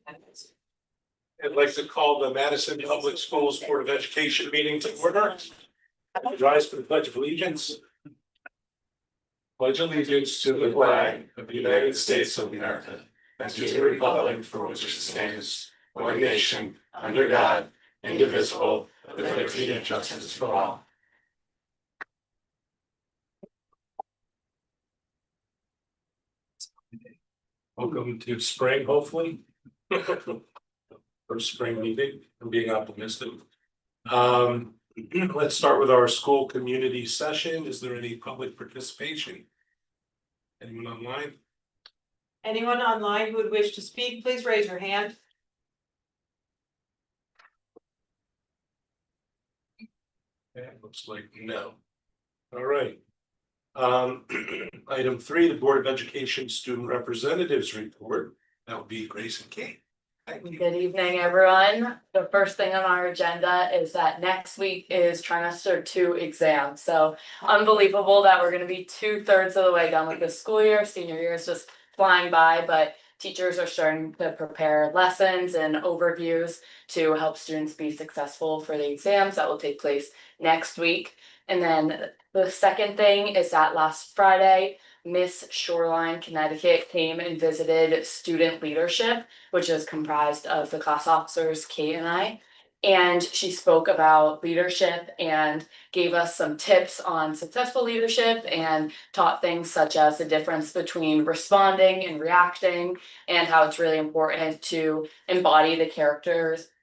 I'd like to call the Madison Public Schools Board of Education meeting to order. Rise for the Pledge of Allegiance. Pledge allegiance to the flag of the United States of America and to the republic for which it stands, one nation, under God, indivisible, with liberty and justice for all. Welcome to spring, hopefully. First spring meeting, I'm being optimistic. Let's start with our school community session. Is there any public participation? Anyone online? Anyone online who would wish to speak, please raise your hand. Okay, looks like no. All right. Item 3, the Board of Education Student Representatives Report. That would be Grace and Kate. Good evening, everyone. The first thing on our agenda is that next week is trimester 2 exam. So unbelievable that we're going to be 2/3 of the way done with this school year. Senior year is just flying by, but teachers are starting to prepare lessons and overviews to help students be successful for the exams that will take place next week. And then the second thing is that last Friday, Miss Shoreline, Connecticut came and visited student leadership, which is comprised of the class officers, Kate and I. And she spoke about leadership and gave us some tips on successful leadership and taught things such as the difference between responding and reacting and how it's really important to embody the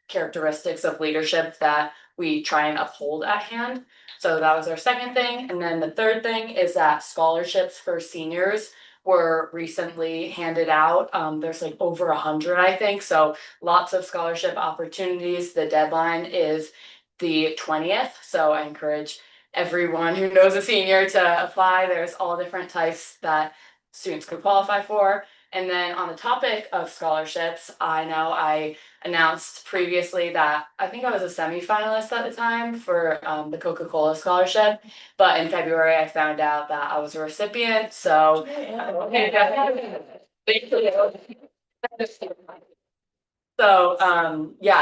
characteristics of leadership that we try and uphold at hand. So that was our second thing. And then the third thing is that scholarships for seniors were recently handed out. There's like over 100, I think. So lots of scholarship opportunities. The deadline is the 20th. So I encourage everyone who knows a senior to apply. There's all different types that students could qualify for. And then on the topic of scholarships, I know I announced previously that I think I was a semi-finalist at the time for the Coca-Cola scholarship, but in February I found out that I was a recipient. So yeah,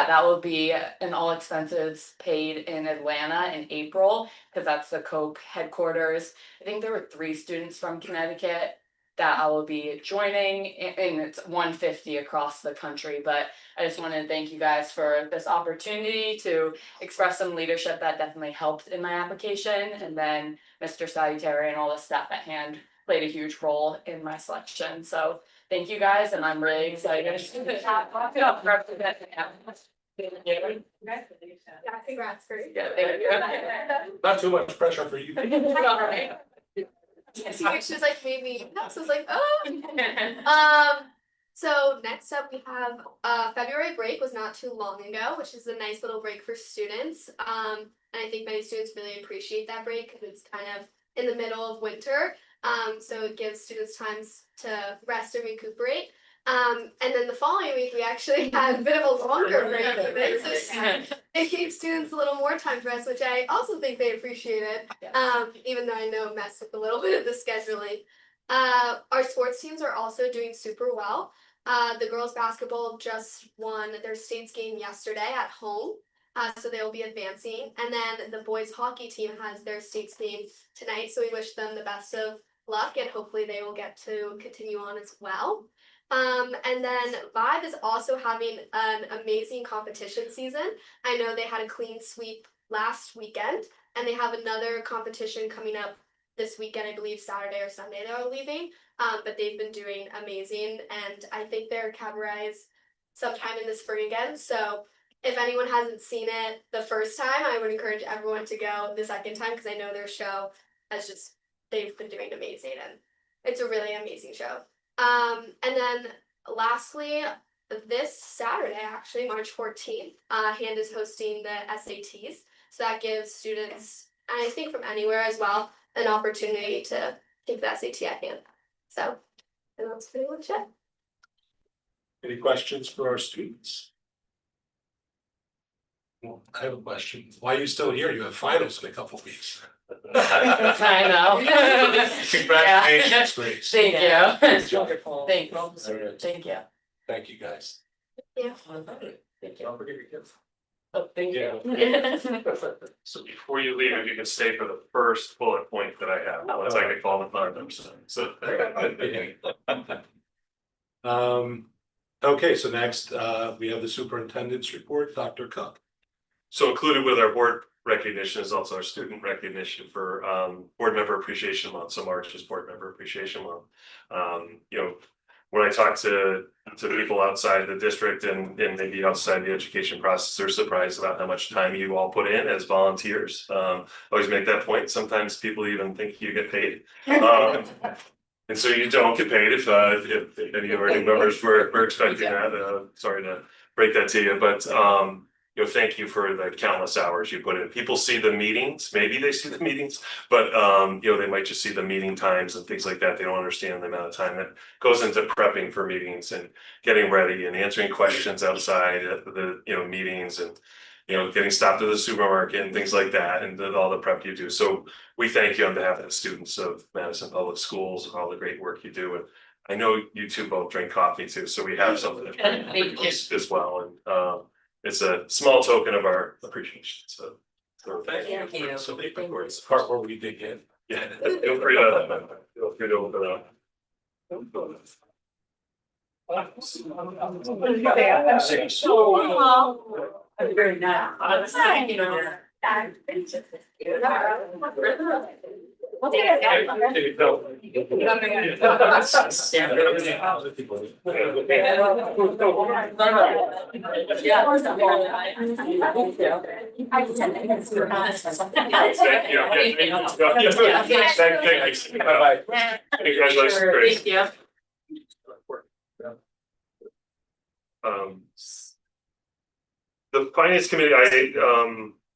that will be an all expenses paid in Atlanta in April because that's the Coke headquarters. I think there were 3 students from Connecticut that I will be joining, and it's 150 across the country. But I just wanted to thank you guys for this opportunity to express some leadership that definitely helped in my application. And then Mr. Salutary and all the staff at hand played a huge role in my selection. So thank you guys, and I'm really excited. Yeah, congrats, great. Yeah, thank you. Not too much pressure for you. She was like, maybe, no, so I was like, oh. So next up we have, February break was not too long ago, which is a nice little break for students. And I think many students really appreciate that break because it's kind of in the middle of winter. So it gives students time to rest and recuperate. And then the following week, we actually had a bit of a longer break. So it gave students a little more time to rest, which I also think they appreciated, even though I know it messed with a little bit of the scheduling. Our sports teams are also doing super well. The girls basketball just won their states game yesterday at home. So they'll be advancing. And then the boys hockey team has their states game tonight. So we wish them the best of luck and hopefully they will get to continue on as well. And then Vibe is also having an amazing competition season. I know they had a clean sweep last weekend and they have another competition coming up this weekend, I believe Saturday or Sunday they're leaving. But they've been doing amazing and I think their cabaret is sometime in the spring again. So if anyone hasn't seen it the first time, I would encourage everyone to go the second time because I know their show has just, they've been doing amazing and it's a really amazing show. And then lastly, this Saturday, actually, March 14th, HAND is hosting the SATs. So that gives students, and I think from anywhere as well, an opportunity to take the SAT at hand. So, and that's pretty much it. Any questions for our students? Well, I have a question. Why are you still here? You have finals in a couple of weeks. I know. Congratulations, Grace. Thank you. It's wonderful. Thanks. All right. Thank you. Thank you, guys. Yeah. Thank you. Don't forget your kids. Oh, thank Yeah. you. So before you leave, if you can stay for the first bullet point that I have, once I get called upon them, so. Okay, so next, we have the superintendent's report, Dr. Cook. So included with our board recognition is also our student recognition for Board Member Appreciation Month, so March is Board Member Appreciation Month. You know, when I talk to people outside the district and maybe outside the education process, they're surprised about how much time you all put in as volunteers. Always make that point. Sometimes people even think you get paid. And so you don't get paid if any of our new members were expecting that. Sorry to break that to you, but you know, thank you for the countless hours you put in. People see the meetings, maybe they see the meetings, but you know, they might just see the meeting times and things like that. They don't understand the amount of time that goes into prepping for meetings and getting ready and answering questions outside of the, you know, meetings and, you know, getting stopped at the supermarket and things like that, and all the prep you do. So we thank you on behalf of the students of Madison Public Schools and all the great work you do. And I know you two both drink coffee too, so we have something Thank you. as well. And it's a small token of our appreciation. So thank you. Thank you. So many Thank you. words. Part where we dig in. Yeah, feel free to open it up. Very nice. You know. Thank you. Bye-bye. Congratulations, Grace. Thank you. The finance committee,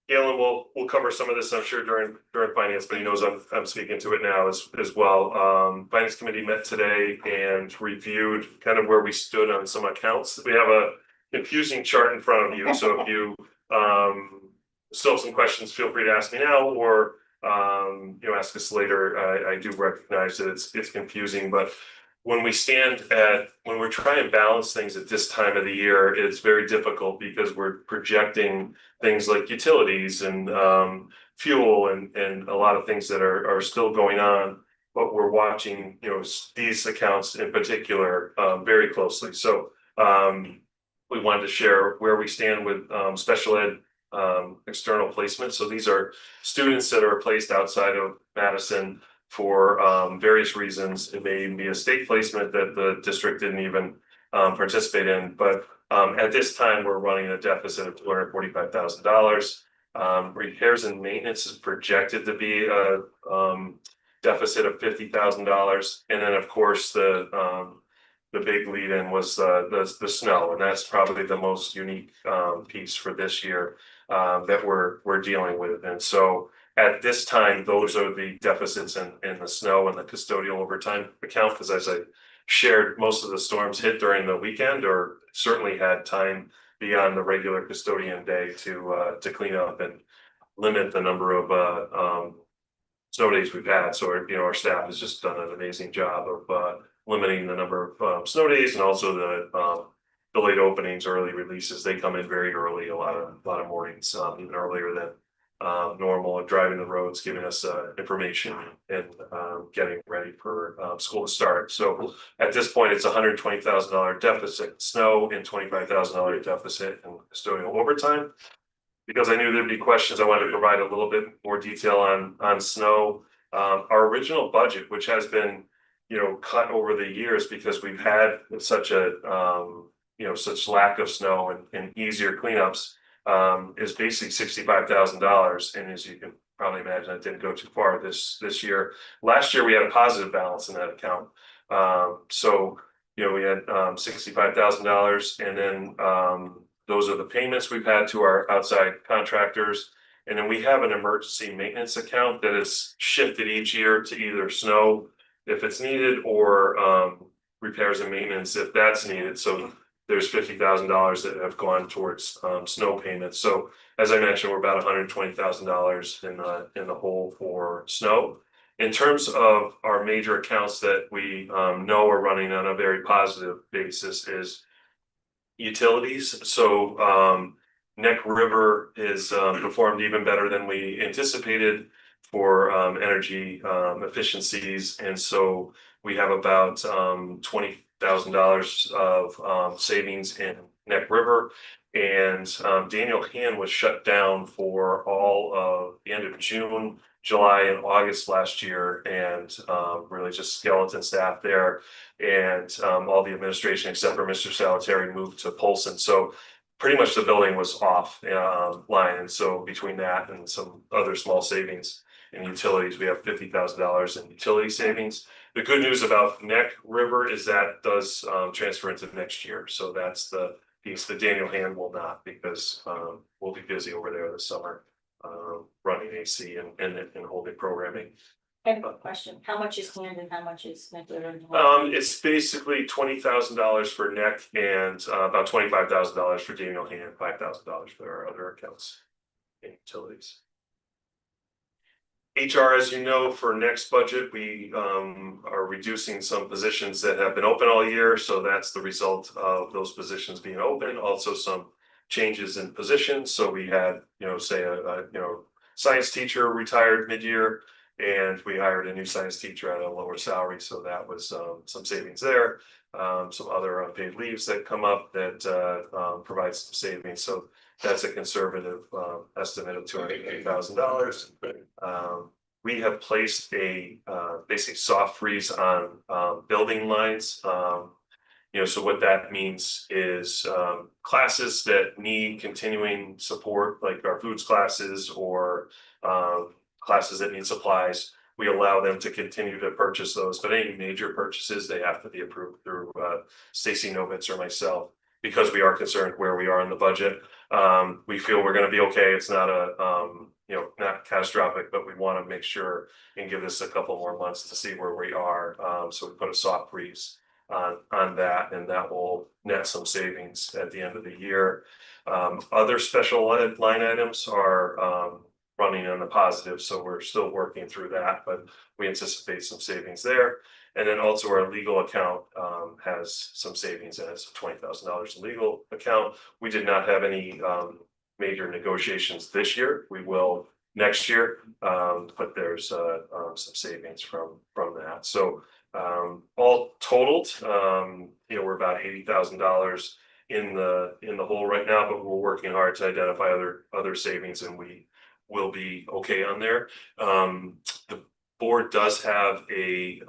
Galen will cover some of this, I'm sure, during finance, but he knows I'm speaking to it now as well. Finance committee met today and reviewed kind of where we stood on some accounts. We have a confusing chart in front of you, so if you still have some questions, feel free to ask me now, or you know, ask us later. I do recognize that it's confusing, but when we're trying to balance things at this time of the year, it's very difficult because we're projecting things like utilities and fuel and a lot of things that are still going on, but we're watching, you know, these accounts in particular very closely. So we wanted to share where we stand with special ed external placement. So these are students that are placed outside of Madison for various reasons. It may be a state placement that the district didn't even participate in, but at this time, we're running a deficit of $245,000. Repairs and maintenance is projected to be a deficit of $50,000. And then, of course, the big lead in was the snow, and that's probably the most unique piece for this year that we're dealing with. And so at this time, those are the deficits in the snow and the custodial overtime account, because as I shared, most of the storms hit during the weekend or certainly had time beyond the regular custodian day to clean up and limit the number of snow days we've had. So you know, our staff has just done an amazing job of limiting the number of snow days, and also the delayed openings, early releases. They come in very early, a lot of mornings, even earlier than normal, and driving the roads, giving us information and getting ready for school to start. So at this point, it's $120,000 deficit snow and $25,000 deficit in custodial overtime. Because I knew there'd be questions, I wanted to provide a little bit more detail on snow. Our original budget, which has been, you know, cut over the years because we've had such a you know, such lack of snow and easier cleanups, is basically $65,000. And as you can probably imagine, it didn't go too far this year. Last year we had a positive balance in that account. So you know, we had $65,000, and then those are the payments we've had to our outside contractors. And then we have an emergency maintenance account that is shifted each year to either snow if it's needed, or repairs and maintenance if that's needed. So there's $50,000 that have gone towards snow payments. So as I mentioned, we're about $120,000 in the hole for snow. In terms of our major accounts that we know are running on a very positive basis is utilities, so Neck River is performed even better than we anticipated for energy efficiencies, and so we have about $20,000 of savings in Neck River. And Daniel Hand was shut down for all of the end of June, July, and August last year, and really just skeleton staff there. And all the administration except for Mr. Salvatore moved to Polson. So pretty much the building was off line. And so between that and some other small savings in utilities, we have $50,000 in utility savings. The good news about Neck River is that does transfer into next year. So that's the piece that Daniel Hand will not, because we'll be busy over there this summer running AC and holding programming. I have a question. How much is Hand and how much is Neck River? It's basically $20,000 for Neck and about $25,000 for Daniel Hand, $5,000 for our other accounts in utilities. HR, as you know, for next budget, we are reducing some positions that have been open all year. So that's the result of those positions being open. Also some changes in positions. So we had, say a science teacher retired mid-year, and we hired a new science teacher at a lower salary. So that was some savings there. Some other unpaid leaves that come up that provide some savings. So that's a conservative estimate of $280,000. We have placed a basic soft freeze on building lines. So what that means is classes that need continuing support, like our foods classes or classes that need supplies, we allow them to continue to purchase those. But any major purchases, they have to be approved through Stacy Novitz or myself, because we are concerned where we are in the budget. We feel we're going to be okay. It's not not catastrophic, but we want to make sure and give this a couple more months to see where we are. So we put a soft freeze on that, and that will net some savings at the end of the year. Other special ed line items are running on the positive, so we're still working through that, but we anticipate some savings there. And then also our legal account has some savings in it, so $20,000 in legal account. We did not have any major negotiations this year. We will next year, but there's some savings from that. So all totaled, we're about $80,000 in the hole right now, but we're working hard to identify other savings, and we will be okay on there. The board does have a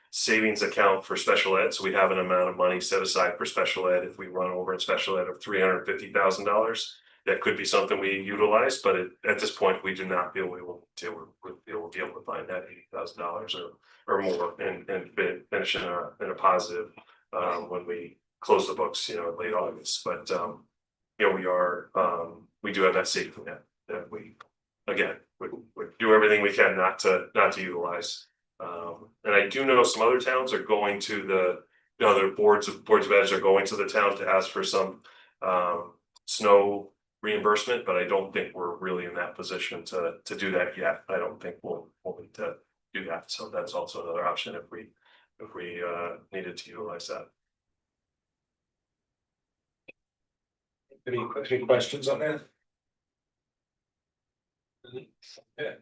savings account for special ed, so we have an amount of money set aside for special ed. If we run over in special ed of $350,000, that could be something we utilize, but at this point, we do not feel we will be able to find that $80,000 or more and finish in a positive when we close the books, in late August. But we do have that safety net that we do everything we can not to utilize. And I do know some other towns are going to other boards of ed are going to the town to ask for some snow reimbursement, but I don't think we're really in that position to do that yet. I don't think we'll need to do that. So that's also another option if we needed to utilize that. Any questions on that? Yeah.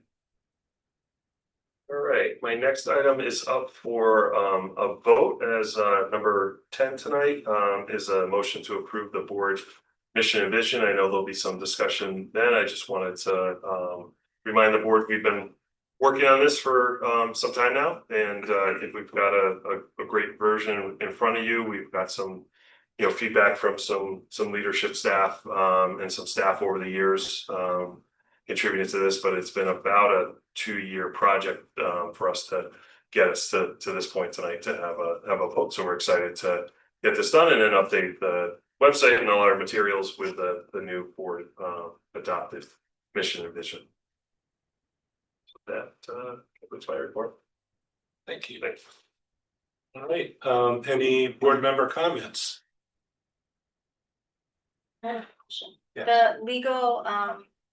All right, my next item is up for a vote as number 10 tonight, is a motion to approve the board mission and vision. I know there'll be some discussion then. I just wanted to remind the board we've been working on this for some time now, and I think we've got a great version in front of you. We've got some feedback from some leadership staff and some staff over the years contributed to this, but it's been about a 2-year project for us to get us to this point tonight to have a vote. So we're excited to get this done and then update the website and all our materials with the new board adopted mission and vision. So that concludes my report. Thank you. Thanks. All right, any board member comments? I have a question. Yeah. The legal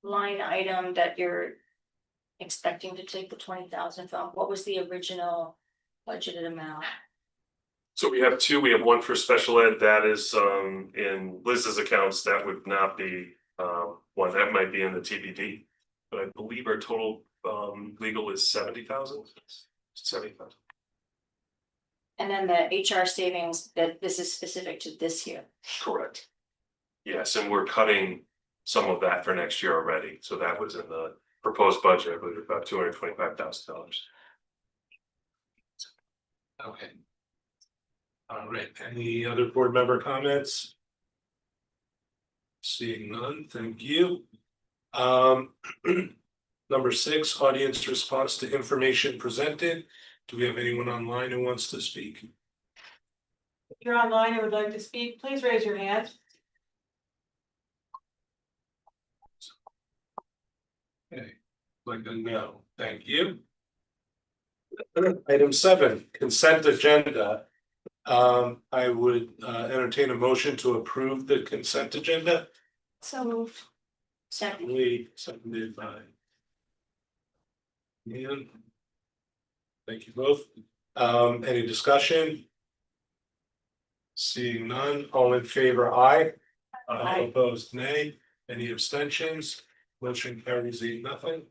line item that you're expecting to take the 20,000 from, what was the original budgeted amount? So we have two, we have one for special ed that is in Liz's accounts, that would not be one, that might be in the TBD. But I believe our total legal is 70,000. 70,000. And then the HR savings, that this is specific to this year. Correct. Yes, and we're cutting some of that for next year already, so that was in the proposed budget, I believe about $225,000. Okay. All right, any other board member comments? Seeing none, thank you. Number 6, audience response to information presented. Do we have anyone online who wants to speak? If you're online and would like to speak, please raise your hand. Okay, like a no, thank you. Item 7, consent agenda. I would entertain a motion to approve the consent agenda. So moved. Second. Seconded by Ian. Thank you both. Any discussion? Seeing none, all in favor, aye. Aye. Opposed, nay. Any abstentions? Motion carries 8-0.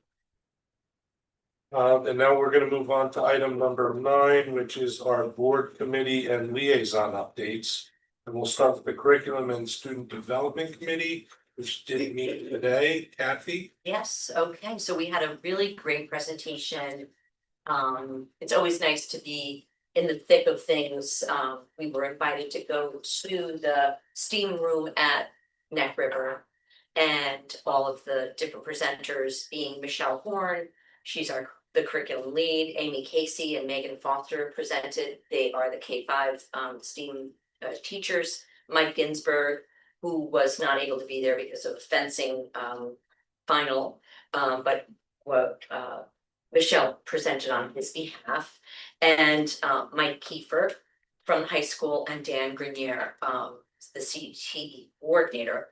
And now we're gonna move on to item number 9, which is our board committee and liaison updates. And we'll start with the curriculum and student development committee, which didn't meet today. Kathy? Yes, okay, so we had a really great presentation. It's always nice to be in the thick of things. We were invited to go to the STEAM room at Neck River. And all of the different presenters being Michelle Horn, she's the curriculum lead, Amy Casey and Megan Foster presented. They are the K-5 STEAM teachers. Mike Ginsberg, who was not able to be there because of fencing final, but what Michelle presented on his behalf, and Mike Kiefer from the high school, and Dan Grenier, the CT coordinator.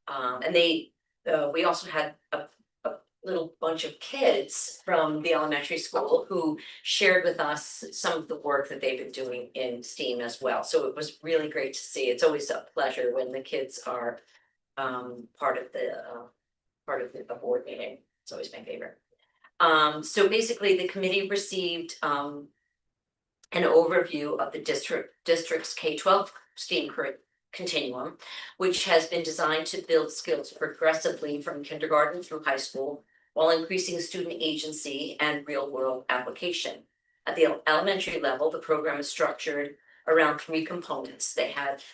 And we also had a little bunch of kids from the elementary school who shared with us some of the work that they've been doing in STEAM as well. So it was really great to see. It's always a pleasure when the kids are part of the board meeting. It's always my favorite. So basically the committee received an overview of the district's K-12 STEAM continuum, which has been designed to build skills progressively from kindergarten through high school, while increasing student agency and real-world application. At the elementary level, the program is structured around 3 components. They have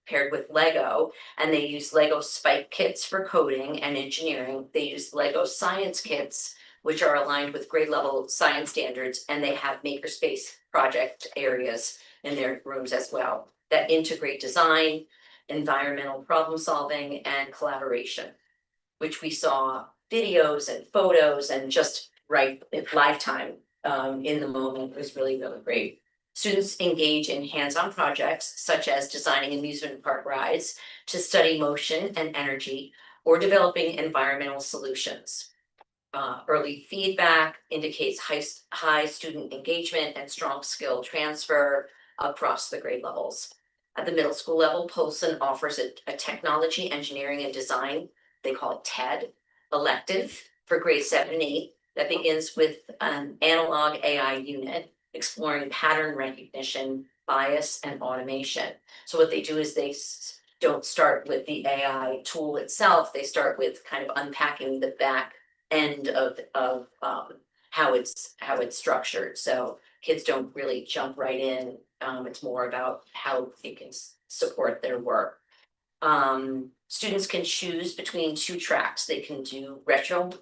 paired with Lego, and they use Lego Spike kits for coding and engineering. They use Lego Science kits, which are aligned with grade level science standards, and they have makerspace project areas in their rooms as well that integrate design, environmental problem solving, and collaboration, which we saw videos and photos and just lifetime in the moment. It was really, really great. Students engage in hands-on projects such as designing amusement park rides to study motion and energy, or developing environmental solutions. Early feedback indicates high student engagement and strong skill transfer across the grade levels. At the middle school level, Polson offers a technology, engineering, and design, they call it TED, elective for grades 7 and 8 that begins with an analog AI unit exploring pattern recognition, bias, and automation. So what they do is they don't start with the AI tool itself, they start with kind of unpacking the back end of how it's structured. So kids don't really jump right in. It's more about how it can support their work. Students can choose between 2 tracks. They can do retro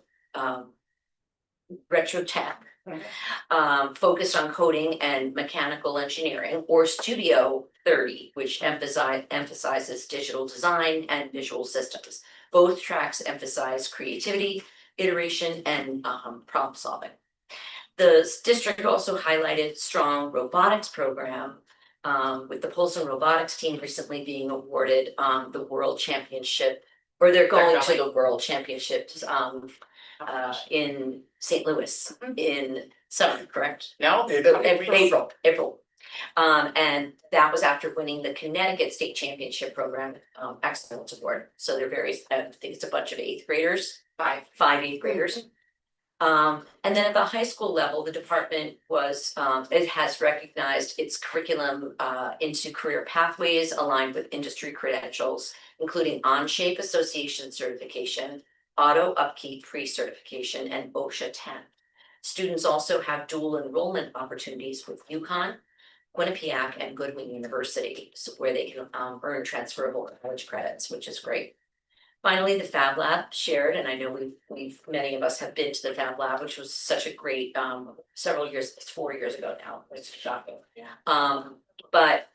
tech, focused on coding and mechanical engineering, or Studio 30, which emphasizes digital design and visual systems. Both tracks emphasize creativity, iteration, and problem solving. The district also highlighted strong robotics program, with the Polson robotics team recently being awarded the world championship, or they're going to the world championships in St. Louis in summer, correct? No, April. April. And that was after winning the Connecticut State Championship Program Excellence Award. So they're very, I think it's a bunch of eighth graders, five eighth graders. And then at the high school level, the department it has recognized its curriculum into career pathways aligned with industry credentials, including Onshape Association certification, Auto Upkeep pre-certification, and OSHA 10. Students also have dual enrollment opportunities with UConn, Quinnipiac, and Goodwin University, so where they can earn transferable college credits, which is great. Finally, the Fab Lab shared, and I know many of us have been to the Fab Lab, which was such a great, several years, it's 4 years ago now, it's shocking. But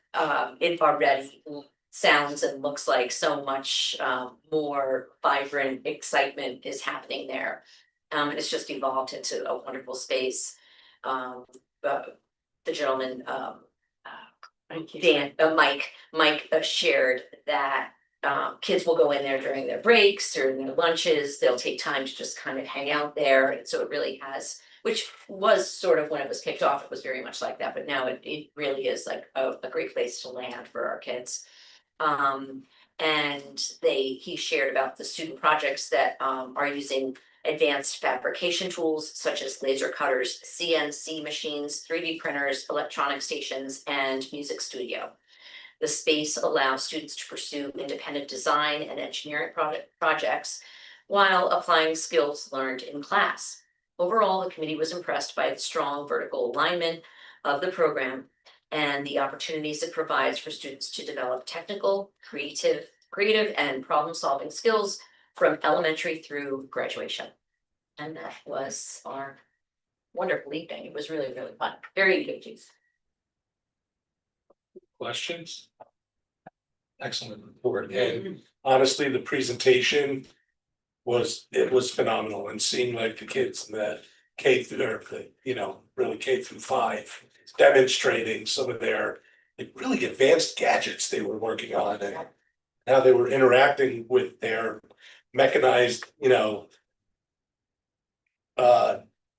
it already sounds and looks like so much more vibrant excitement is happening there. It's just evolved into a wonderful space. The gentleman, Mike shared that kids will go in there during their breaks, during their lunches, they'll take time to just kind of hang out there, and so it really has, which was sort of when it was kicked off, it was very much like that, but now it really is like a great place to land for our kids. And he shared about the student projects that are using advanced fabrication tools such as laser cutters, CNC machines, 3D printers, electronic stations, and music studio. The space allows students to pursue independent design and engineering projects while applying skills learned in class. Overall, the committee was impressed by its strong vertical alignment of the program and the opportunities it provides for students to develop technical, creative, and problem-solving skills from elementary through graduation. And that was our wonderful evening. It was really, really fun. Very engaging. Questions? Excellent report, and honestly, the presentation was phenomenal, and seeing like the kids in the K through, or the, really K through 5, demonstrating some of their like really advanced gadgets they were working on, and how they were interacting with their mechanized,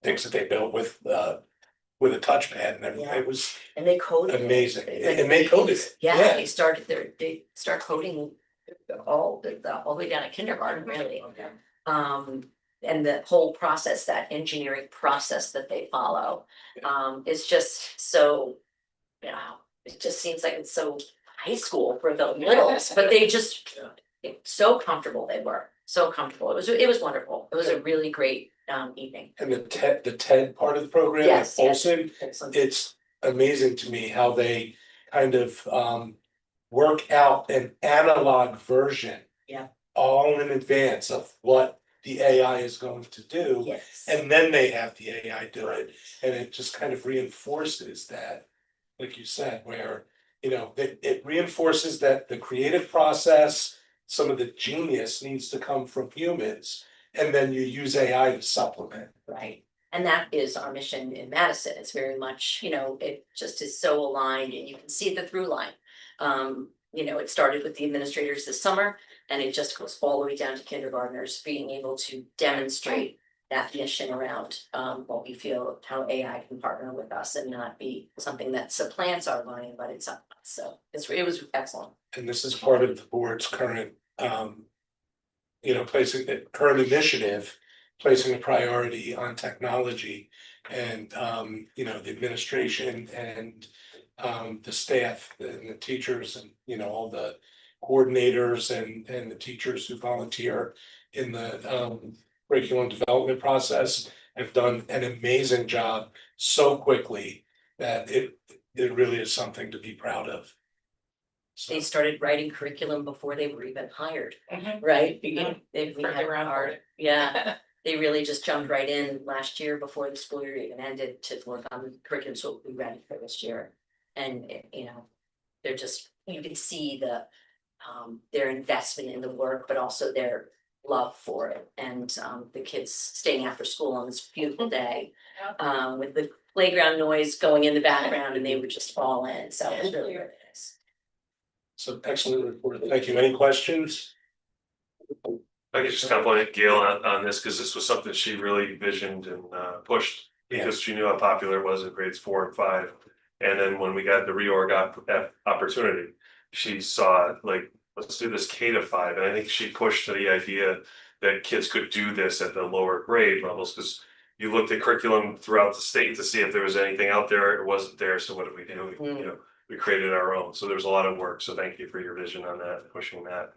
things that they built with a touchpad and everything. Yeah. It was And they coded. amazing, Like, and they coded it. Yeah, they start coding all the way down to kindergarten, really. And the whole process, that engineering process that they follow, is just so, it just seems like it's so high school for the littles, but they just, so comfortable they were, so comfortable. It was wonderful. It was a really great evening. And the TED part of the program, Yes, yes. Olson, it's amazing to me how they kind of work out an analog version. Yeah. All in advance of what the AI is going to do. Yes. And then they have the AI do it, and it just kind of reinforces that, like you said, where, it reinforces that the creative process, some of the genius needs to come from humans, and then you use AI to supplement. Right. And that is our mission in Madison. It's very much, it just is so aligned, and you can see the through line. It started with the administrators this summer, and it just goes all the way down to kindergartners being able to demonstrate that mission around what we feel, how AI can partner with us and not be something that supplants our learning, but it's up. So it was excellent. And this is part of the board's current, current initiative, placing a priority on technology, and, the administration and the staff and the teachers and, all the coordinators and the teachers who volunteer in the curriculum development process have done an amazing job so quickly that it really is something to be proud of. They started writing curriculum before they were even hired, Mhm. right? Mhm. They Turned around for it. Yeah, they really just jumped right in last year before the school year even ended to work on the curriculum, so we ready for this year. And, they're just, you can see their investment in the work, but also their love for it. And the kids staying after school on this beautiful day, with the playground noise going in the background, and they were just all in, so it was really, really nice. So excellent report. Thank you. Any questions? I could just compliment Gail on this, because this was something she really visioned and pushed, because she knew how popular it was in grades 4 and 5. And then when we got the reorg opportunity, she saw like, let's do this K to 5, and I think she pushed to the idea that kids could do this at the lower grade levels, because you looked at curriculum throughout the state to see if there was anything out there, it wasn't there, so what did we do? You know, we created our own, so there was a lot of work, so thank you for your vision on that, pushing that.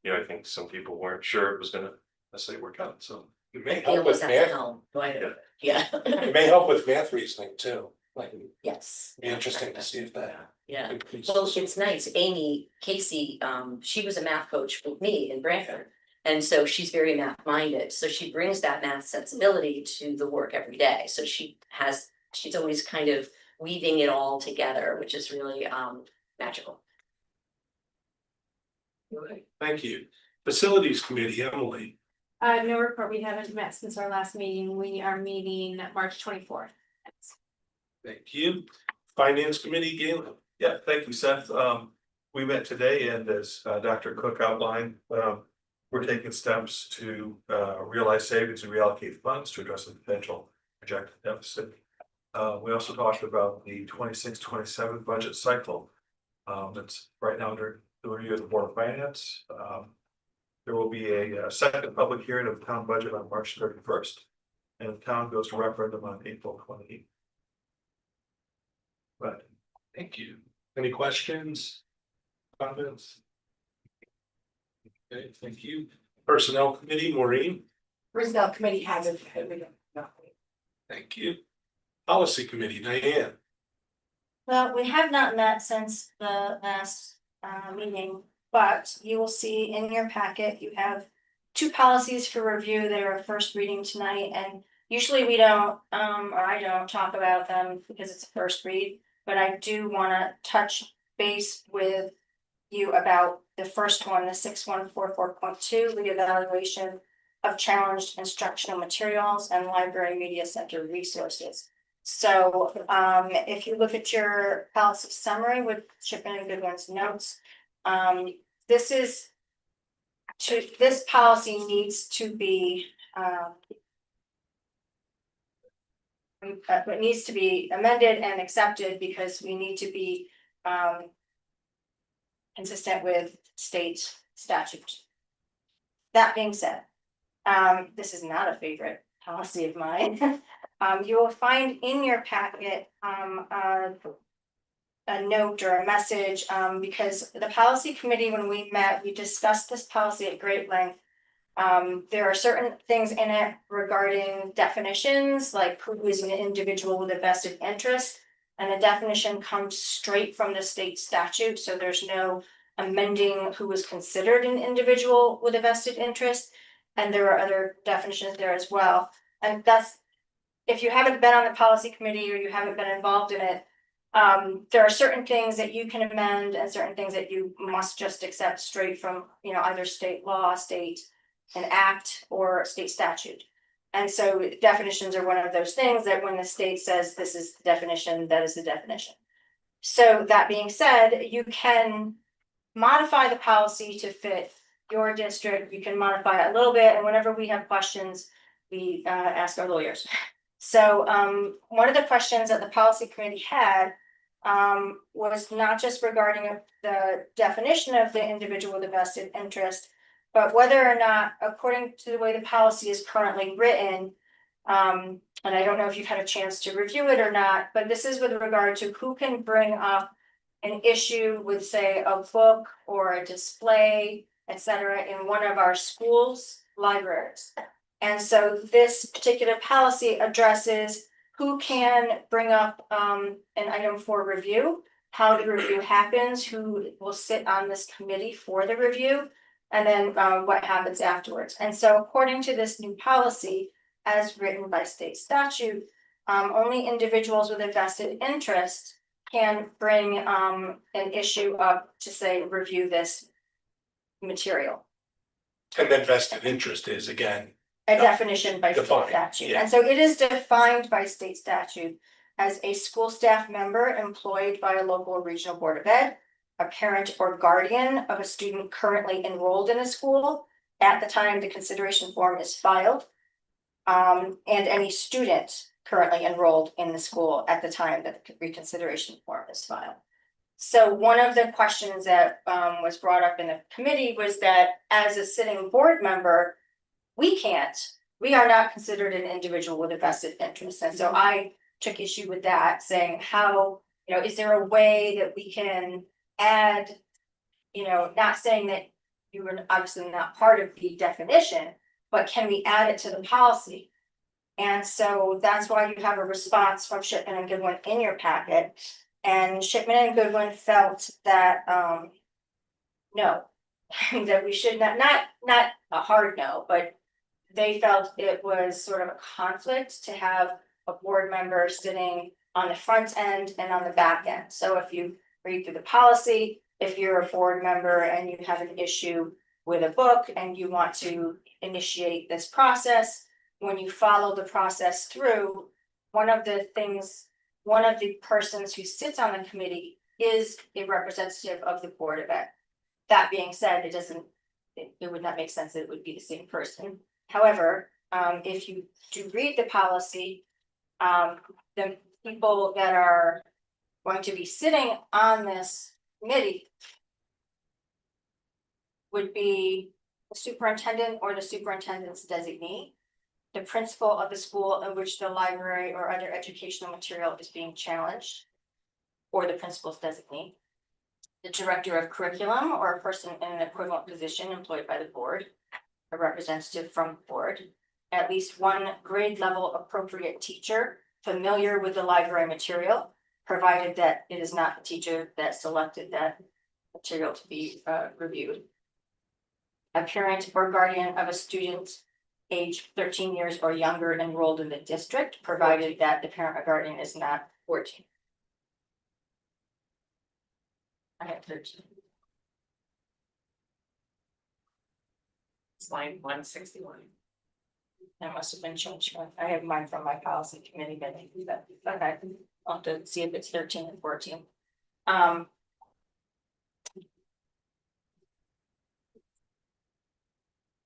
You know, I think some people weren't sure it was gonna necessarily work out, so. It may It help was with at math, home, right? Yeah. Yeah. it may help with math reasoning too, like, it'd Yes. be interesting to see if that. Yeah. increases. Well, it's nice. Amy Casey, she was a math coach with me in Brantford. And so she's very math minded. So she brings that math sensibility to the work every day. So she's always kind of weaving it all together, which is really magical. All right, thank you. Facilities Committee, Emily. No report, we haven't met since our last meeting, we are meeting March 24th. Thank you. Finance Committee, Galen. Yeah, thank you, Seth. We met today and as Dr. Cook outlined, we're taking steps to realize savings and reallocate funds to address the potential projected deficit. We also talked about the 26-27 budget cycle. That's right now under the review of the Board of Finance. There will be a second public hearing of the town budget on March 31st. And the town goes to referendum on April 28th. But Thank you. Any questions? Comments? Okay, thank you. Personnel Committee, Maureen. Personnel committee hasn't. Thank you. Policy Committee, Diane. Well, we have not met since the last meeting, but you will see in your packet, you have two policies for review that are first reading tonight, and usually we don't, or I don't talk about them because it's a first read, but I do wanna touch base with you about the first one, the 6144.2, reevaluation of challenged instructional materials and library media center resources. So if you look at your policy summary with Chip and Goodwin's notes, this policy needs to be it needs to be amended and accepted because we need to be consistent with state statute. That being said, this is not a favorite policy of mine. You will find in your packet a note or a message, because the policy committee, when we met, we discussed this policy at great length. There are certain things in it regarding definitions, like who is an individual with a vested interest. And the definition comes straight from the state statute, so there's no amending who is considered an individual with a vested interest. And there are other definitions there as well. And that's, if you haven't been on the policy committee or you haven't been involved in it, there are certain things that you can amend and certain things that you must just accept straight from, you know, either state law, state an act, or state statute. And so definitions are one of those things that when the state says this is the definition, that is the definition. So that being said, you can modify the policy to fit your district. You can modify it a little bit, and whenever we have questions, we ask our lawyers. So one of the questions that the policy committee had was not just regarding the definition of the individual with a vested interest, but whether or not, according to the way the policy is currently written, and I don't know if you've had a chance to review it or not, but this is with regard to who can bring up an issue with, say, a book or a display, etc., in one of our schools' libraries. And so this particular policy addresses who can bring up an item for review, how the review happens, who will sit on this committee for the review, and then what happens afterwards. And so according to this new policy, as written by state statute, only individuals with a vested interest can bring an issue up to say, review this material. And then vested interest is again. A definition by state Defined, statute, yeah. and so it is defined by state statute as a school staff member employed by a local or regional board of ed, a parent or guardian of a student currently enrolled in a school at the time the consideration form is filed, and any student currently enrolled in the school at the time that the reconsideration form is filed. So one of the questions that was brought up in the committee was that as a sitting board member, we are not considered an individual with a vested interest. And so I took issue with that, saying how, is there a way that we can add, not saying that you were obviously not part of the definition, but can we add it to the policy? And so that's why you have a response from Shipman and Goodwin in your packet. And Shipman and Goodwin felt that, no, that we should not a hard no, but they felt it was sort of a conflict to have a board member sitting on the front end and on the back end. So if you read through the policy, if you're a board member and you have an issue with a book and you want to initiate this process, when you follow the process through, one of the persons who sits on the committee is a representative of the Board of Ed. That being said, it would not make sense that it would be the same person. However, if you do read the policy, the people that are going to be sitting on this committee would be the superintendent or the superintendent's designee, the principal of the school in which the library or other educational material is being challenged, or the principal's designee, the director of curriculum or a person in an equivalent position employed by the board, a representative from the board, at least one grade level appropriate teacher familiar with the library material, provided that it is not the teacher that selected that material to be reviewed. A parent or guardian of a student age 13 years or younger enrolled in the district, provided that the parent or guardian is not 14. I have 13. It's line 161. That must have been changed. I have mine from my policy committee meeting, but okay, I'll have to see if it's 13 and 14. I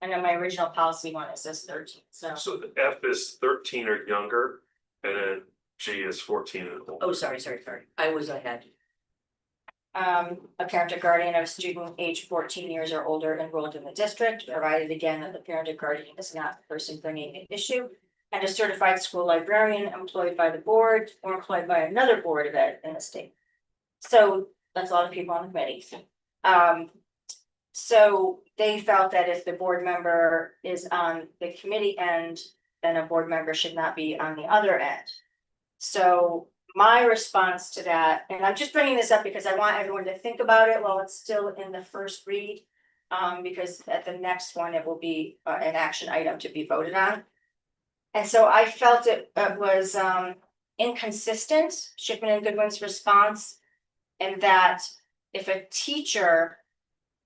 know my original policy one, it says 13, so. So the F is 13 or younger, and then G is 14 and older. Oh, sorry, I was ahead. A parent or guardian of a student age 14 years or older enrolled in the district, provided again that the parent or guardian is not the person bringing an issue. And a certified school librarian employed by the board or employed by another board of ed in the state. So that's a lot of people on the committee. So they felt that if the board member is on the committee end, then a board member should not be on the other end. So my response to that, and I'm just bringing this up because I want everyone to think about it while it's still in the first read. Because at the next one, it will be an action item to be voted on. And so I felt it was inconsistent, Shipman and Goodwin's response, and that if a teacher,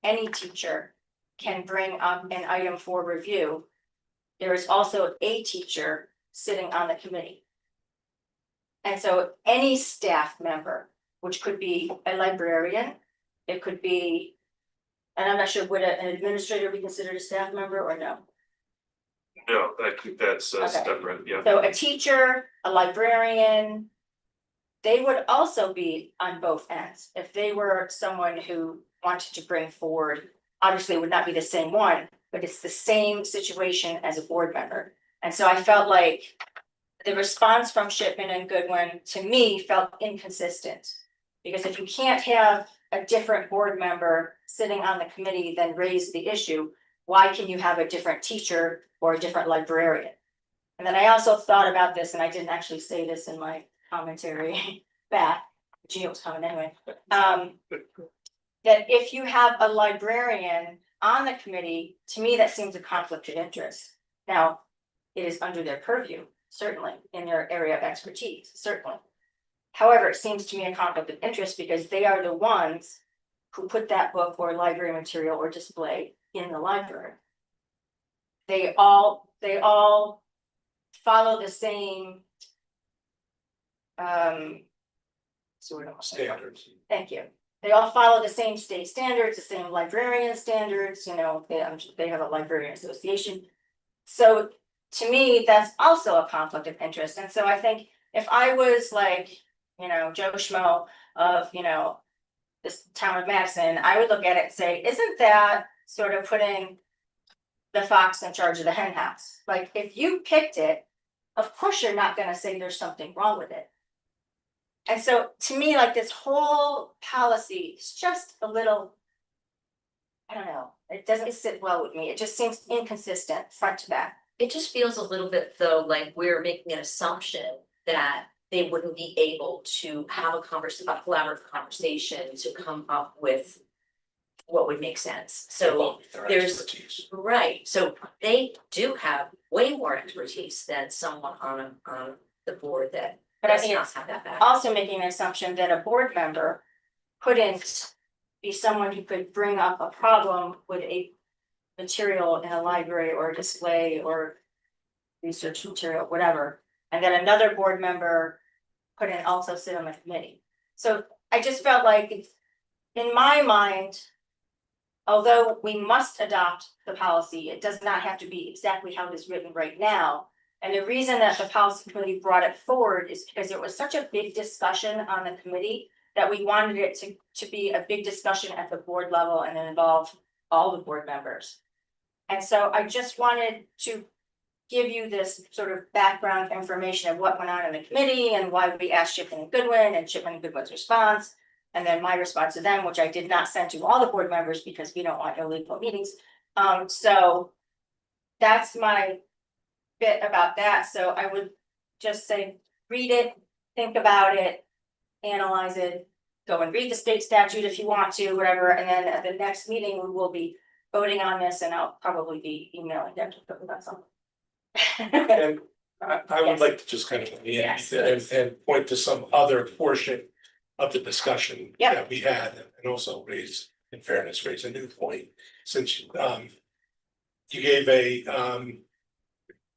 any teacher, can bring up an item for review, there is also a teacher sitting on the committee. And so any staff member, which could be a librarian, it could be, and I'm not sure, would an administrator be considered a staff member or no? No, I think that's Okay. separate, yeah. So a teacher, a librarian, they would also be on both ends. If they were someone who wanted to bring forward, obviously it would not be the same one, but it's the same situation as a board member. And so I felt like the response from Shipman and Goodwin to me felt inconsistent. Because if you can't have a different board member sitting on the committee then raise the issue, why can you have a different teacher or a different librarian? And then I also thought about this, and I didn't actually say this in my commentary back, Gina was coming anyway. That if you have a librarian on the committee, to me, that seems a conflict of interest. Now, it is under their purview, certainly, in their area of expertise, certainly. However, it seems to me a conflict of interest because they are the ones who put that book or library material or display in the library. They all follow the same Standards. Thank you. They all follow the same state standards, the same librarian standards, they have a librarian association. So to me, that's also a conflict of interest. And so I think if I was like, Joe Schmo of, this town of Madison, I would look at it and say, isn't that sort of putting the fox in charge of the hen house? Like, if you picked it, of course you're not gonna say there's something wrong with it. And so to me, like this whole policy is just a little, I don't know, it doesn't sit well with me. It just seems inconsistent front to back. It just feels a little bit though, like we're making an assumption that they wouldn't be able to have a collaborative conversation to come up with what would make sense. So there's- Expertise. right, so they do have way more expertise than someone on the board that But I does think not it's have that background. also making an assumption that a board member couldn't be someone who could bring up a problem with a material in a library or a display or research material, whatever, and that another board member couldn't also sit on the committee. So I just felt like, in my mind, although we must adopt the policy, it does not have to be exactly how it is written right now. And the reason that the policy committee brought it forward is because it was such a big discussion on the committee that we wanted it to be a big discussion at the board level and involve all the board members. And so I just wanted to give you this sort of background information of what went on in the committee and why we asked Shipman and Goodwin and Shipman and Goodwin's response. And then my response to them, which I did not send to all the board members because we don't want illegal meetings. So that's my bit about that. So I would just say, read it, think about it, analyze it, go and read the state statute if you want to, whatever. And then at the next meeting, we will be voting on this and I'll probably be emailing them to put that something. And I would Yes. like to just kind of, Yes. and point to some other portion of the discussion Yeah. that we had, and also raise, in fairness, raise a new point, since you gave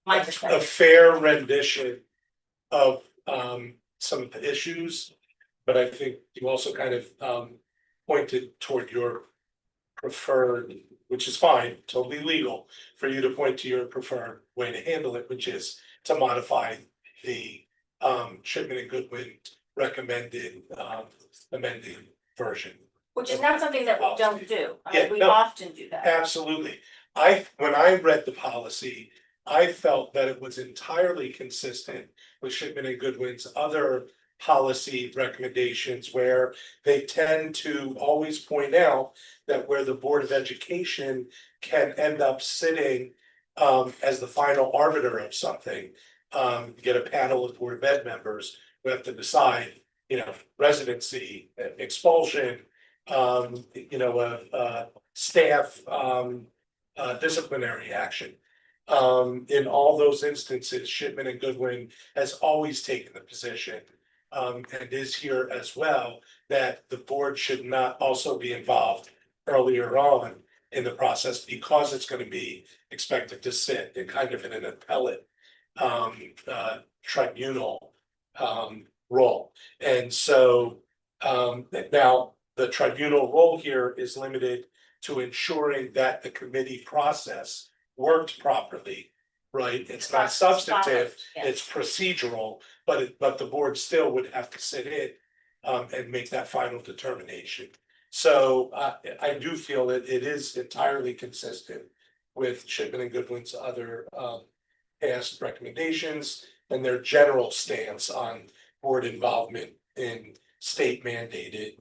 My a perspective. fair rendition of some of the issues. But I think you also kind of pointed toward your preferred, which is fine, totally legal, for you to point to your preferred way to handle it, which is to modify the Shipman and Goodwin recommended amended version. Which is not something that we don't do. I mean, Yeah, we no. often do that. Absolutely. When I read the policy, I felt that it was entirely consistent with Shipman and Goodwin's other policy recommendations, where they tend to always point out that where the Board of Education can end up sitting as the final arbiter of something, you get a panel of Board of Ed members who have to decide, residency, expulsion, staff disciplinary action. In all those instances, Shipman and Goodwin has always taken the position, and is here as well, that the board should not also be involved earlier on in the process, because it's gonna be expected to sit in kind of in an appellate tribunal role. And so now the tribunal role here is limited to ensuring that the committee process worked properly, right? It's not substantive, Yeah. it's procedural, but the board still would have to sit in and make that final determination. So I do feel that it is entirely consistent with Shipman and Goodwin's other past recommendations and their general stance on board involvement in state mandated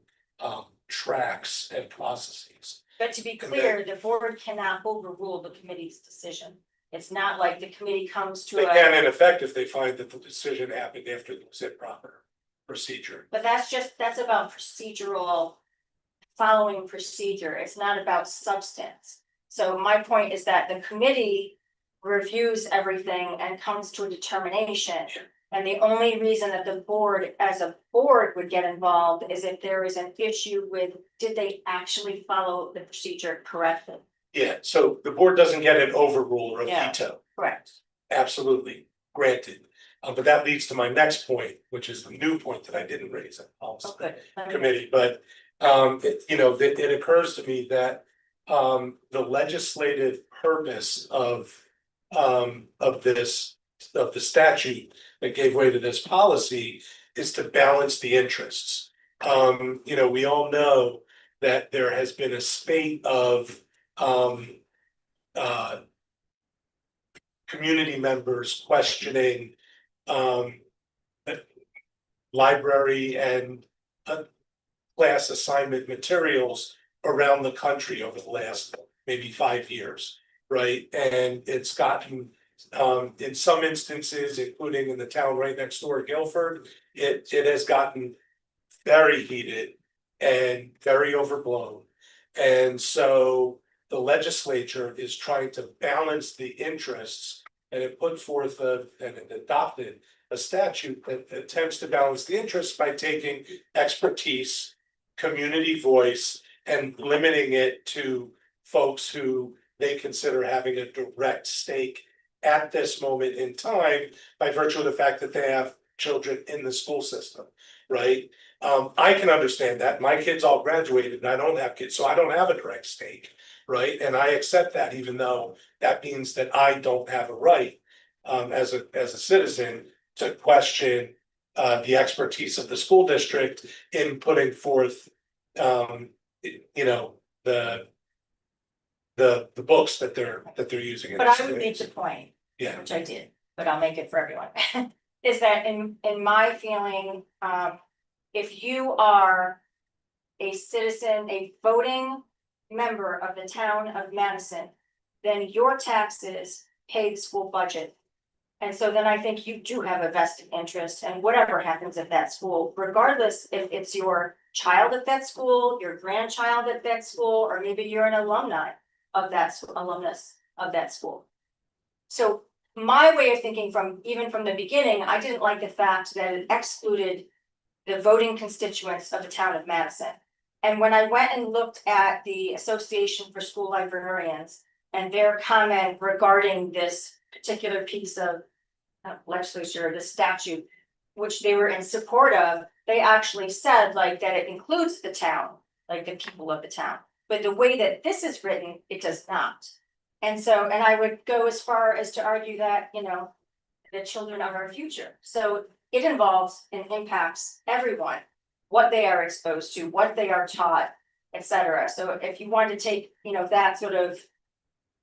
tracks and processes. But to be clear, the board cannot overrule the committee's decision. It's not like the committee comes to They a, can in effect if they find that the decision happened after the proper procedure. but that's about procedural, following procedure. It's not about substance. So my point is that the committee reviews everything and comes to a determination. And the only reason that the board, as a board, would get involved is if there is an issue with, did they actually follow the procedure correctly? Yeah, so the board doesn't get an overrule or a Yeah. veto, Correct. absolutely, granted. But that leads to my next point, which is the new point that I didn't raise at policy Oh, good. committee, but it occurs to me that the legislative purpose of of the statute that gave way to this policy is to balance the interests. You know, we all know that there has been a spate of uh community members questioning library and class assignment materials around the country over the last maybe 5 years, right? And it's gotten in some instances, including in the town right next door, Guilford, it has gotten very heated and very overblown. And so the legislature is trying to balance the interests, and it put forth and it adopted a statute that attempts to balance the interests by taking expertise, community voice, and limiting it to folks who they consider having a direct stake at this moment in time by virtue of the fact that they have children in the school system, right? I can understand that. My kids all graduated and I don't have kids, so I don't have a direct stake, right? And I accept that, even though that means that I don't have a right as a citizen to question the expertise of the school district in putting forth you know, the books that they're using. in But this I would make space. the point, Yeah, which I did, but I'll make it for everyone. Is that in my feeling, if you are a citizen, a voting member of the town of Madison, then your taxes pay the school budget. And so then I think you do have a vested interest in whatever happens at that school, regardless if it's your child at that school, your grandchild at that school, or maybe you're an alumni of that alumnus of that school. So my way of thinking even from the beginning, I didn't like the fact that it excluded the voting constituents of the town of Madison. And when I went and looked at the Association for School Librarians and their comment regarding this particular piece of legislature, the statute, which they were in support of, they actually said like that it includes the town, like the people of the town. But the way that this is written, it does not. And so, and I would go as far as to argue that, you know, the children of our future. So it involves and impacts everyone, what they are exposed to, what they are taught, etc. So if you want to take, you know, that sort of,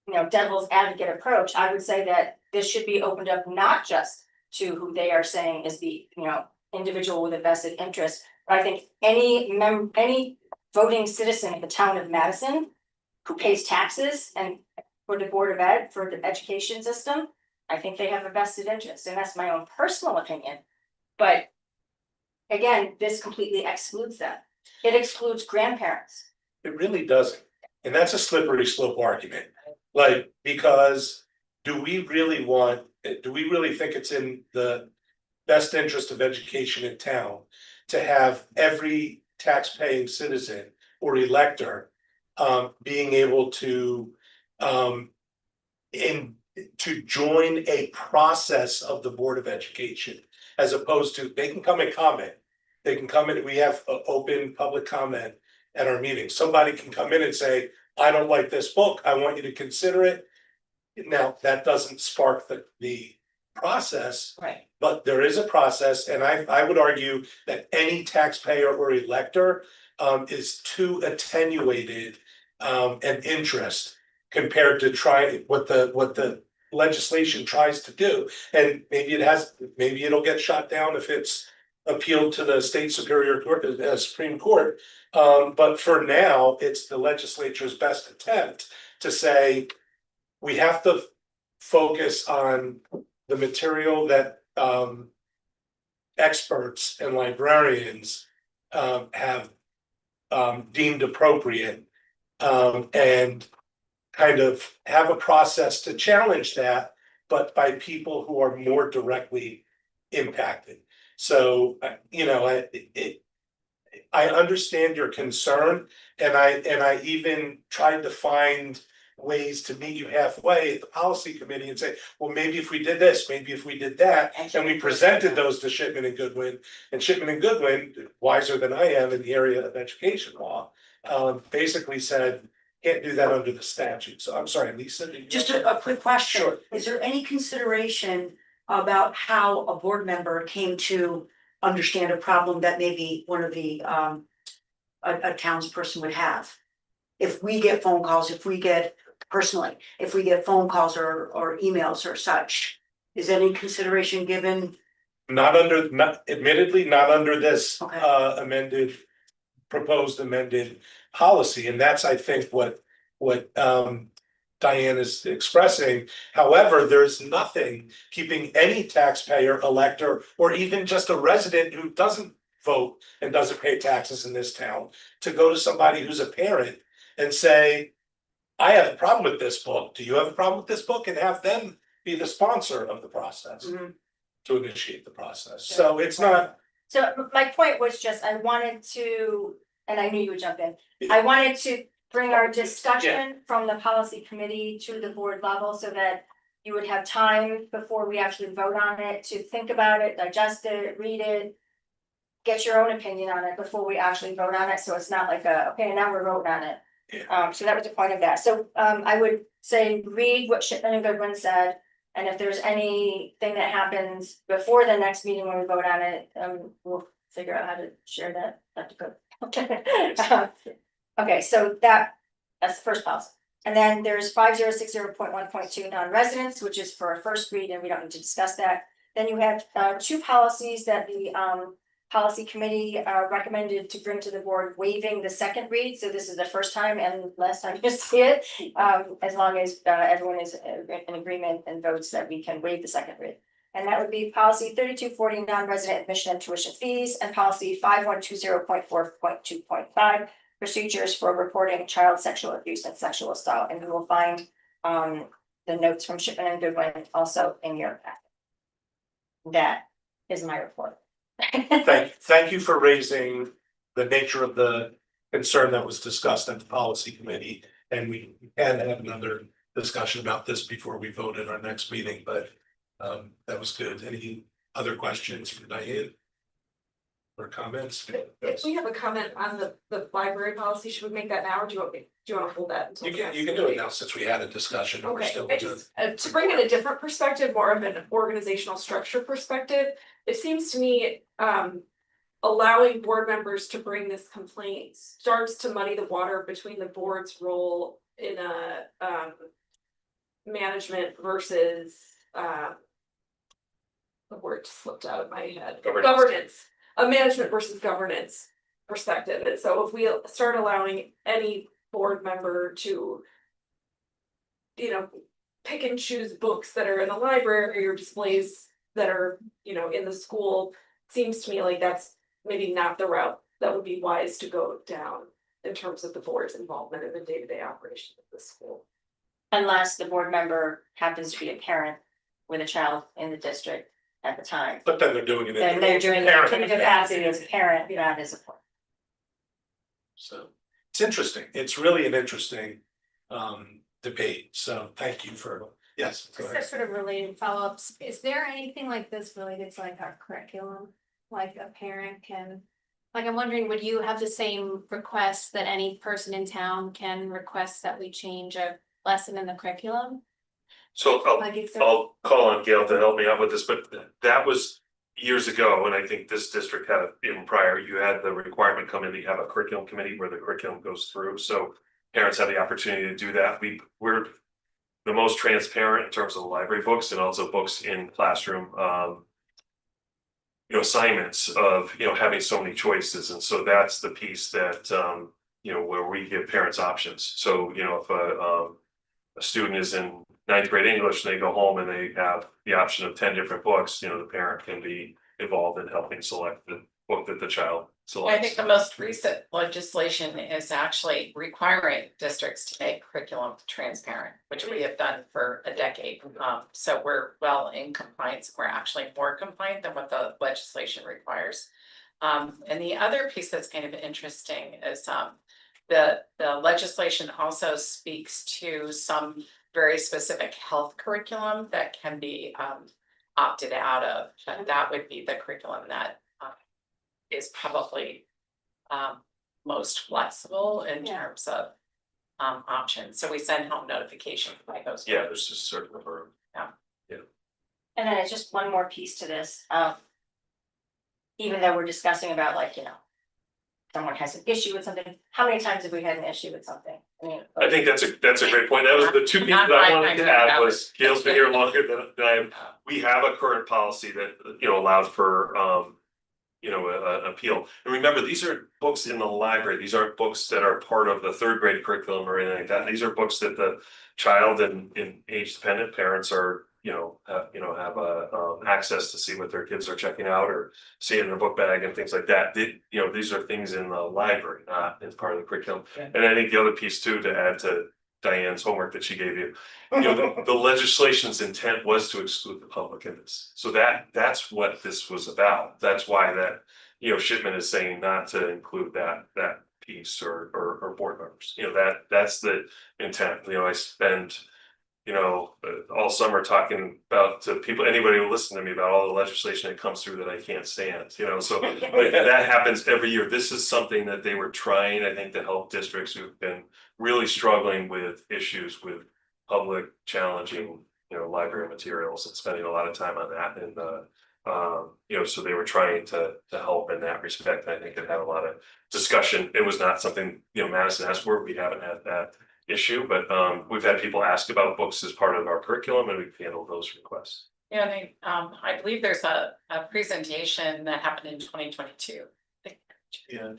you know, devil's advocate approach, I would say that this should be opened up not just to who they are saying is the, you know, individual with a vested interest, but I think any voting citizen of the town of Madison who pays taxes and for the Board of Ed, for the education system, I think they have a vested interest, and that's my own personal opinion. But again, this completely excludes them. It excludes grandparents. it really doesn't. And that's a slippery slope argument. Like, because do we really think it's in the best interest of education in town to have every tax-paying citizen or elector being able to to join a process of the Board of Education, as opposed to, they can come and comment. They can come in, we have open public comment at our meetings. Somebody can come in and say, I don't like this book, I want you to consider it. Now, that doesn't spark the process, Right. but there is a process, and I would argue that any taxpayer or elector is too attenuated an interest compared to what the legislation tries to do. And maybe it'll get shot down if it's appealed to the state superior court, Supreme Court. But for now, it's the legislature's best attempt to say, we have to focus on the material that experts and librarians have deemed appropriate, and kind of have a process to challenge that, but by people who are more directly impacted. So, you know, I understand your concern, and I even tried to find ways to meet you halfway at the policy committee and say, well, maybe if we did this, maybe if we did that, and we presented those to Shipman and Goodwin, wiser than I am in the area of education law, basically said, can't do that under the statute. So I'm sorry, Lisa. did you- Just a quick question. Sure. Is there any consideration about how a board member came to understand a problem that maybe one of the a townsperson would have? If we get phone calls, if we get personally, if we get phone calls or emails or such, is any consideration given? Not under, admittedly, not under this Okay. proposed amended policy, and that's, I think, what Diane is expressing. However, there's nothing keeping any taxpayer, elector, or even just a resident who doesn't vote and doesn't pay taxes in this town to go to somebody who's a parent and say, I have a problem with this book. Do you have a problem with this book? And have them be the sponsor of the process Mhm. to initiate the process. So it's not, So my point was just, I wanted to, and I knew you would jump in, I wanted to bring our discussion from the policy committee to the board level so that you would have time before we actually vote on it, to think about it, digest it, read it, get your own opinion on it before we actually vote on it, so it's not like okay, now we're voting on it. So that was the point of that, so I would say read what Shipman and Goodwin said. And if there's anything that happens before the next meeting when we vote on it, we'll figure out how to share that, that's good. Okay, so that's the first policy. And then there's 5060.1.2 non-residents, which is for a first read, and we don't need to discuss that. Then you have two policies that the policy committee recommended to bring to the board, waiving the second read. So this is the first time and last time you see it, as long as everyone is in agreement and votes that we can waive the second read. And that would be policy 3240 non-resident admission and tuition fees, and policy 5120.4.2.5 procedures for reporting child sexual abuse and sexual assault. And you will find the notes from Shipman and Goodwin also in your packet. That is my report. thank you for raising the nature of the concern that was discussed at the policy committee. And we can have another discussion about this before we vote at our next meeting, but that was good. Any other questions for Diane? Or comments? If we have a comment on the library policy, should we make that now, or do you want to hold that? Until You can do it now since we had a discussion. and we're Okay, still I just, to bring in a different perspective, more of an organizational structure perspective, it seems to me, allowing board members to bring this complaint starts to muddy the water between the board's role in a, management versus, the word slipped out of my head. Governance, a management versus governance perspective, and so if we start allowing any board member to, pick and choose books that are in the library or displays that are, in the school, seems to me like that's maybe not the route that would be wise to go down in terms of the board's involvement in the day-to-day operation of the school. Unless the board member happens to be a parent with a child in the district at the time. But then they're doing it. Then they're doing it in the capacity as a parent, not as a. So it's interesting. It's really an interesting debate. So thank you for, yes. go ahead. Just sort of related follow-ups, is there anything like this related to like our curriculum? Like a parent can, like, I'm wondering, would you have the same requests that any person in town can request that we change a lesson in the curriculum? So Like it's. I'll call on Gail to help me out with this, but that was years ago, and I think this district had, even prior, you had the requirement come in that you have a curriculum committee where the curriculum goes through, so parents have the opportunity to do that. We're the most transparent in terms of the library books and also books in classroom, assignments of, having so many choices, and so that's the piece that, where we give parents options. So, if a student is in ninth grade English and they go home and they have the option of 10 different books, the parent can be involved in helping select the book that the child selects. I think the most recent legislation is actually requiring districts to make curriculum transparent, which we have done for a decade. So we're well in compliance. We're actually more compliant than what the legislation requires. And the other piece that's kind of interesting is the legislation also speaks to some very specific health curriculum that can be opted out of. And that would be the curriculum that is probably most flexible in terms of options. So we send home notification by those. Yeah, there's just a certain number of. And then it's just one more piece to this, even though we're discussing about like, someone has an issue with something, how many times have we had an issue with something? I mean. I think that's a great point. That was the two pieces I wanted to add was Gail's been here longer than I am. We have a current policy that, allows for, an appeal. And remember, these are books in the library. These aren't books that are part of the third grade curriculum or anything like that. These are books that the child and age dependent parents are, have access to see what their kids are checking out or see in their book bag and things like that. These are things in the library, not as part of the curriculum. And I think the other piece too, to add to Diane's homework that she gave you, the legislation's intent was to exclude the public in this. So that's what this was about. That's why that, Shipman is saying not to include that piece or board members. That's the intent. I spend, all summer talking about to people, anybody who listen to me about all the legislation that comes through that I can't stand, so like, that happens every year. This is something that they were trying, I think, to help districts who've been really struggling with issues with public challenging, library materials and spending a lot of time on that. And, so they were trying to help in that respect. I think it had a lot of discussion. It was not something, Madison asked for. We haven't had that issue, but we've had people ask about books as part of our curriculum and we've handled those requests. Yeah, I believe there's a presentation that happened in 2022.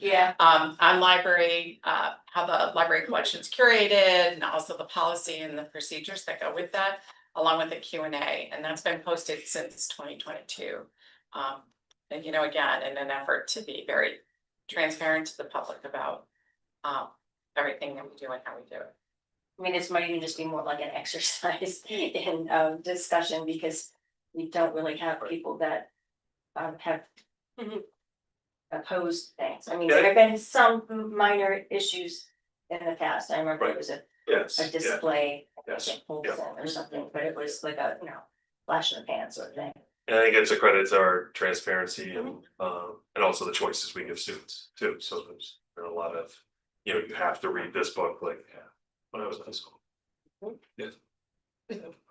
Yeah. On library, how the library collection's curated and also the policy and the procedures that go with that, along with the Q&A, and that's been posted since 2022. And again, in an effort to be very transparent to the public about everything that we do and how we do it. I mean, this might even just be more like an exercise in discussion because we don't really have people that have opposed things. I mean, there have been some minor issues in the past. I remember it was a display or something, but it was like a flash in the pan sort of thing. And I think it's a credit to our transparency and also the choices we give students too. So there's a lot of, you have to read this book like when I was in high school.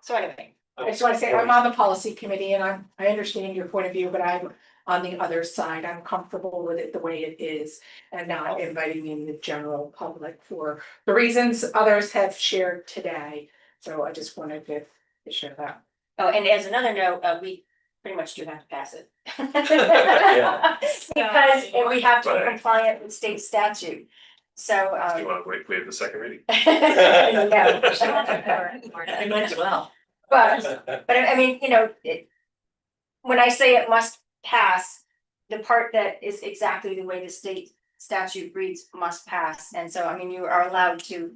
So anyway, I just want to say, I'm on the policy committee and I understand your point of view, but I'm on the other side. I'm comfortable with it the way it is and not inviting in the general public for the reasons others have shared today. So I just wanted to share that. oh, and as another note, we pretty much do have to pass it. Because we have to be compliant with state statute. So Do you want to wait the second reading? yeah. I might as well. But I mean, when I say it must pass, the part that is exactly the way the state statute reads must pass. And so, I mean, you are allowed to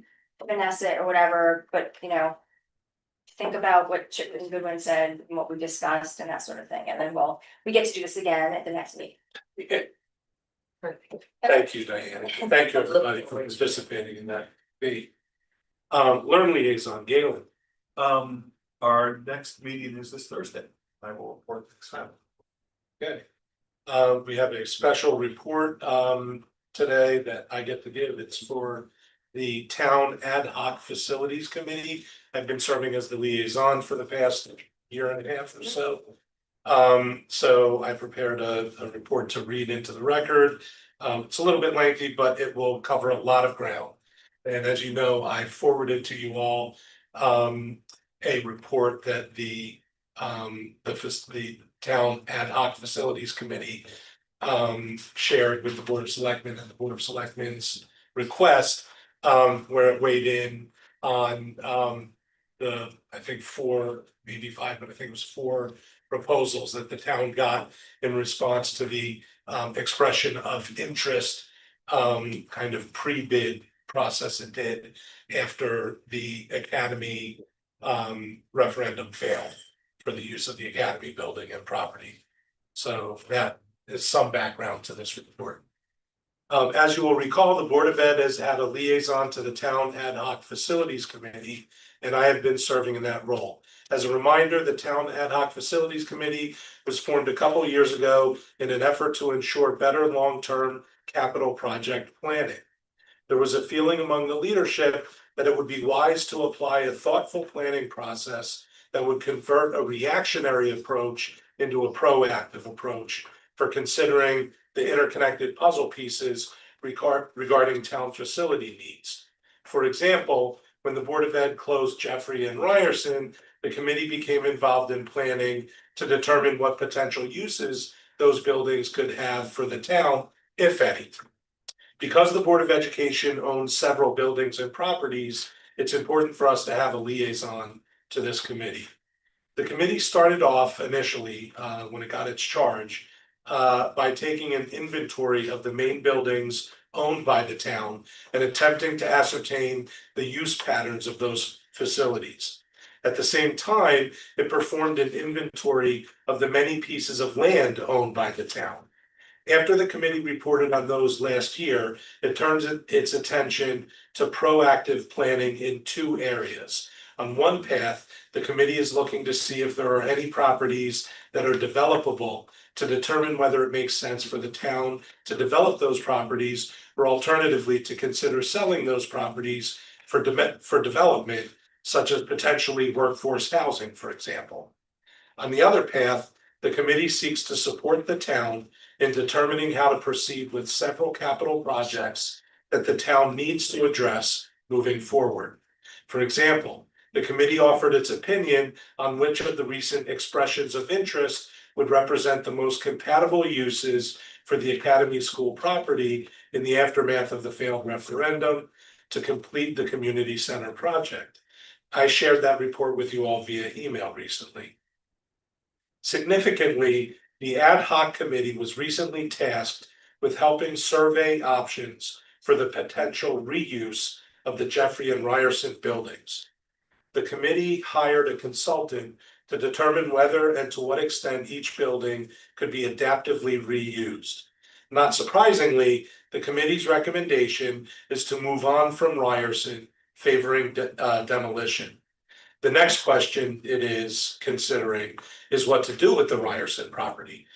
finesse it or whatever, but think about what Chipman Goodwin said and what we discussed and that sort of thing. And then we get to do this again at the next meeting. Thank you, Diane. Thank you, everybody, for participating in that debate. Learn liaison, Galen. Our next meeting is this Thursday. I will report next time. Okay. We have a special report today that I get to give. It's for the Town Ad Hoc Facilities Committee. I've been serving as the liaison for the past year and a half or so. So I prepared a report to read into the record. It's a little bit lengthy, but it will cover a lot of ground. And as you know, I forwarded to you all a report that the Town Ad Hoc Facilities Committee shared with the Board of Selectmen and the Board of Selectmen's request, where it weighed in on I think 4, maybe 5, but I think it was 4 proposals that the town got in response to the expression of interest kind of pre-bid process it did after the Academy referendum failed for the use of the Academy building and property. So that is some background to this report. As you will recall, the Board of Ed has had a liaison to the Town Ad Hoc Facilities Committee, and I have been serving in that role. As a reminder, the Town Ad Hoc Facilities Committee was formed a couple years ago in an effort to ensure better long-term capital project planning. there was a feeling among the leadership that it would be wise to apply a thoughtful planning process that would convert a reactionary approach into a proactive approach for considering the interconnected puzzle pieces regarding town facility needs. For example, when the Board of Ed closed Jeffrey and Ryerson, the committee became involved in planning to determine what potential uses those buildings could have for the town, if any. Because the Board of Education owns several buildings and properties, it's important for us to have a liaison to this committee. The committee started off initially, when it got its charge, by taking an inventory of the main buildings owned by the town and attempting to ascertain the use patterns of those facilities. At the same time, it performed an inventory of the many pieces of land owned by the town. After the committee reported on those last year, it turns its attention to proactive planning in two areas. On one path, the committee is looking to see if there are any properties that are developable to determine whether it makes sense for the town to develop those properties, or alternatively to consider selling those properties for development, such as potentially workforce housing, for example. On the other path, the committee seeks to support the town in determining how to proceed with several capital projects that the town needs to address moving forward. For example, the committee offered its opinion on which of the recent expressions of interest would represent the most compatible uses for the Academy School property in the aftermath of the failed referendum to complete the community center project. I shared that report with you all via email recently. Significantly, the ad hoc committee was recently tasked with helping survey options for the potential reuse of the Jeffrey and Ryerson buildings. The committee hired a consultant to determine whether and to what extent each building could be adaptively reused. Not surprisingly, the committee's recommendation is to move on from Ryerson, favoring demolition. The next question it is considering is what to do with the Ryerson property.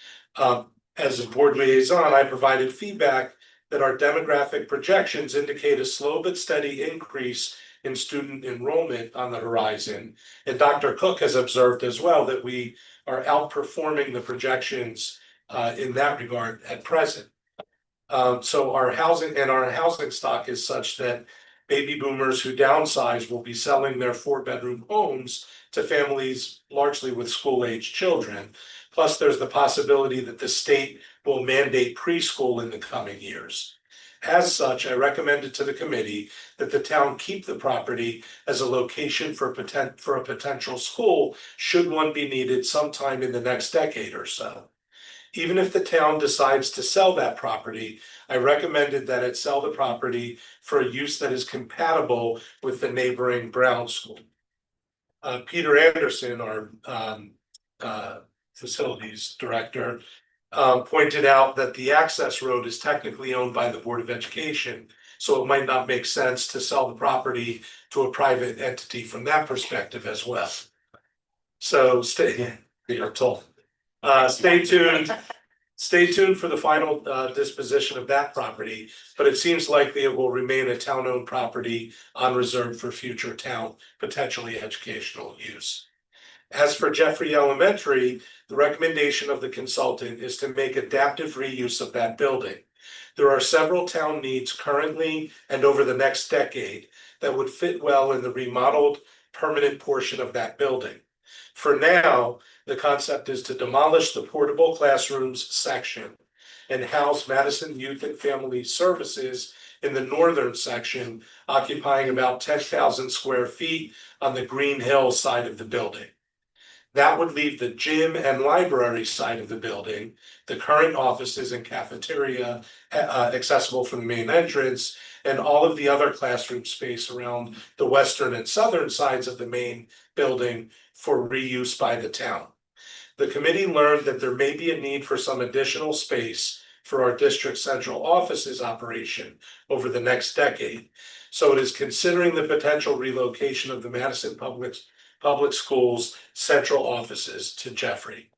As a board liaison, I provided feedback that our demographic projections indicate a slow but steady increase in student enrollment on the horizon. And Dr. Cook has observed as well that we are outperforming the projections in that regard at present. So our housing stock is such that baby boomers who downsize will be selling their 4-bedroom homes to families largely with school-age children. Plus, there's the possibility that the state will mandate preschool in the coming years. As such, I recommended to the committee that the town keep the property as a location for a potential school should one be needed sometime in the next decade or so. Even if the town decides to sell that property, I recommended that it sell the property for a use that is compatible with the neighboring Brown School. Peter Anderson, our facilities director, pointed out that the access road is technically owned by the Board of Education, so it might not make sense to sell the property to a private entity from that perspective as well. So you're told. Stay tuned for the final disposition of that property, but it seems likely it will remain a town-owned property on reserve for future town, potentially educational use. As for Jeffrey Elementary, the recommendation of the consultant is to make adaptive reuse of that building. There are several town needs currently and over the next decade that would fit well in the remodeled permanent portion of that building. For now, the concept is to demolish the portable classrooms section and house Madison Youth and Family Services in the northern section, occupying about 10,000 square feet on the Green Hill side of the building. That would leave the gym and library side of the building, the current offices and cafeteria accessible from the main entrance, and all of the other classroom space around the western and southern sides of the main building for reuse by the town. The committee learned that there may be a need for some additional space for our district central offices operation over the next decade. So it is considering the potential relocation of the Madison Public Schools central offices to Jeffrey.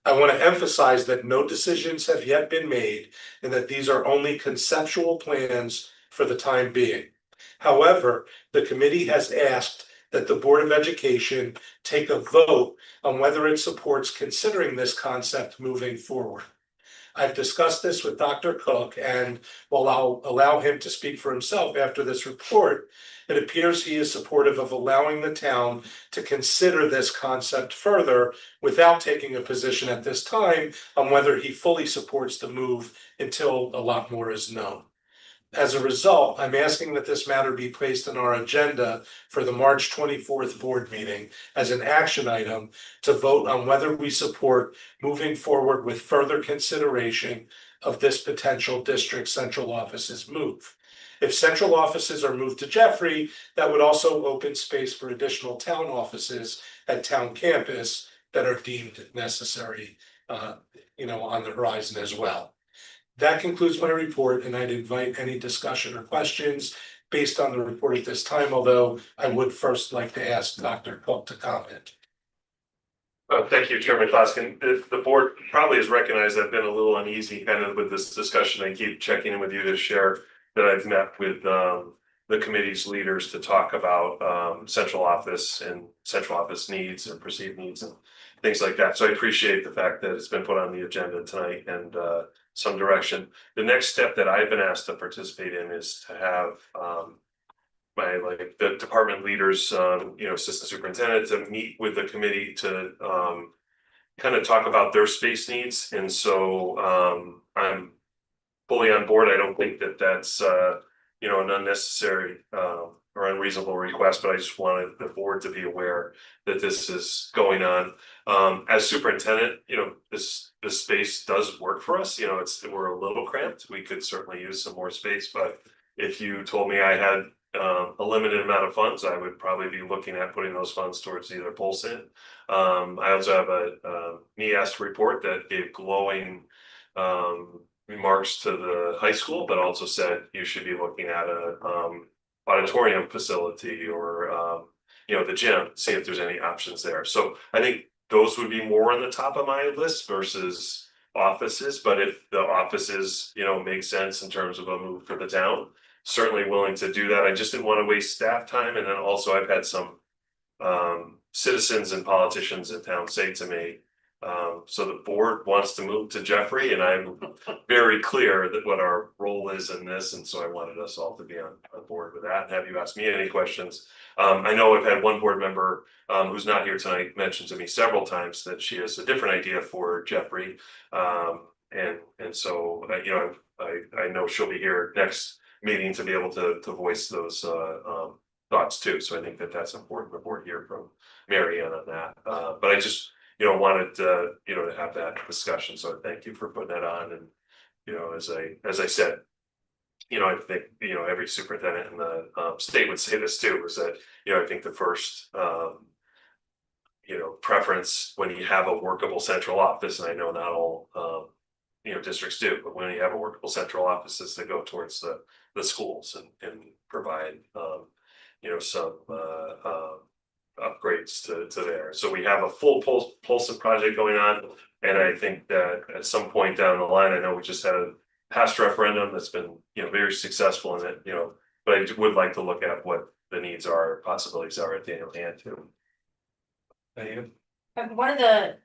I want to emphasize that no decisions have yet been made and that these are only conceptual plans for the time being. However, the committee has asked that the Board of Education take a vote on whether it supports considering this concept moving forward. I've discussed this with Dr. Cook, and while I'll allow him to speak for himself after this report, it appears he is supportive of allowing the town to consider this concept further without taking a position at this time on whether he fully supports the move until a lot more is known. As a result, I'm asking that this matter be placed on our agenda for the March 24th board meeting as an action item to vote on whether we support moving forward with further consideration of this potential district central offices move. If central offices are moved to Jeffrey, that would also open space for additional town offices at town campus that are deemed necessary, on the horizon as well. That concludes my report, and I'd invite any discussion or questions based on the report at this time, although I would first like to ask Dr. Cook to comment. Thank you, Chairman Klaskin. The board probably has recognized I've been a little uneasy kind of with this discussion. I keep checking in with you to share that I've met with the committee's leaders to talk about central office and central office needs and perceived needs and things like that. So I appreciate the fact that it's been put on the agenda tonight and some direction. The next step that I've been asked to participate in is to have the department leaders, assistant superintendent, to meet with the committee to kind of talk about their space needs. And so I'm fully on board. I don't think that that's an unnecessary or unreasonable request, but I just wanted the board to be aware that this is going on. As superintendent, this space does work for us. We're a little cramped. We could certainly use some more space, but if you told me I had a limited amount of funds, I would probably be looking at putting those funds towards either Polson. I also have a NEAST report that gave glowing remarks to the high school, but also said you should be looking at a auditorium facility or the gym, see if there's any options there. So I think those would be more on the top of my list versus offices. But if the offices, make sense in terms of a move for the town, certainly willing to do that. I just didn't want to waste staff time. And then also I've had some citizens and politicians in town say to me, so the board wants to move to Jeffrey, and I'm very clear that what our role is in this, and so I wanted us all to be on board with that and have you ask me any questions. I know I've had one board member who's not here tonight mention to me several times that she has a different idea for Jeffrey, and so I know she'll be here next meeting to be able to voice those thoughts too. So I think that that's important. The board hear from Mary Ann on that, but I just wanted to have that discussion. So thank you for putting that on. And as I said, I think every superintendent in the state would say this too, is that I think the first preference when you have a workable central office, and I know not all districts do, but when you have a workable central office, is to go towards the schools and provide some upgrades to there. So we have a full Polson project going on, and I think that at some point down the line, I know we just had a past referendum that's been very successful in it, but I would like to look at what the needs are, possibilities are at the hand too. Thank you. One of the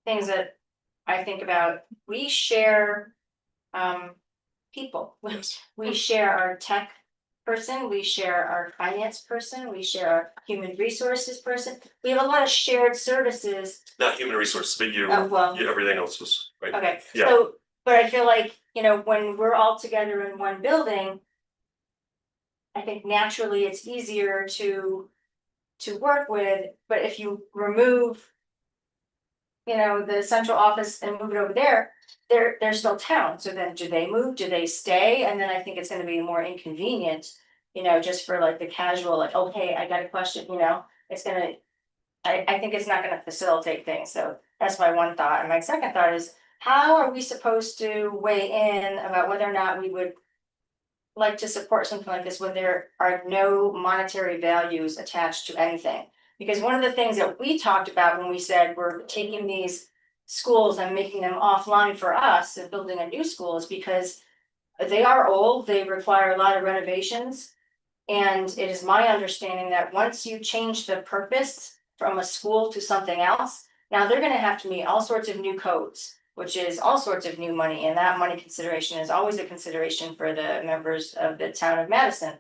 things that I think about, we share people. We share our tech person, we share our finance person, we share our human resources person. We have a lot of shared services. Not human resources, but everything else was right. Okay, Yeah. so, but I feel like, when we're all together in one building, I think naturally it's easier to work with, but if you remove the central office and move it over there, they're still town. So then do they move? Do they stay? And then I think it's gonna be more inconvenient, just for like the casual, like, okay, I got a question, it's gonna, I think it's not gonna facilitate things. So that's my one thought. And my second thought is, how are we supposed to weigh in about whether or not we would like to support something like this when there are no monetary values attached to anything? Because one of the things that we talked about when we said we're taking these schools and making them offline for us and building a new school is because They are old, they require a lot of renovations. And it is my understanding that once you change the purpose from a school to something else, now they're gonna have to meet all sorts of new codes, which is all sorts of new money, and that money consideration is always a consideration for the members of the town of Madison.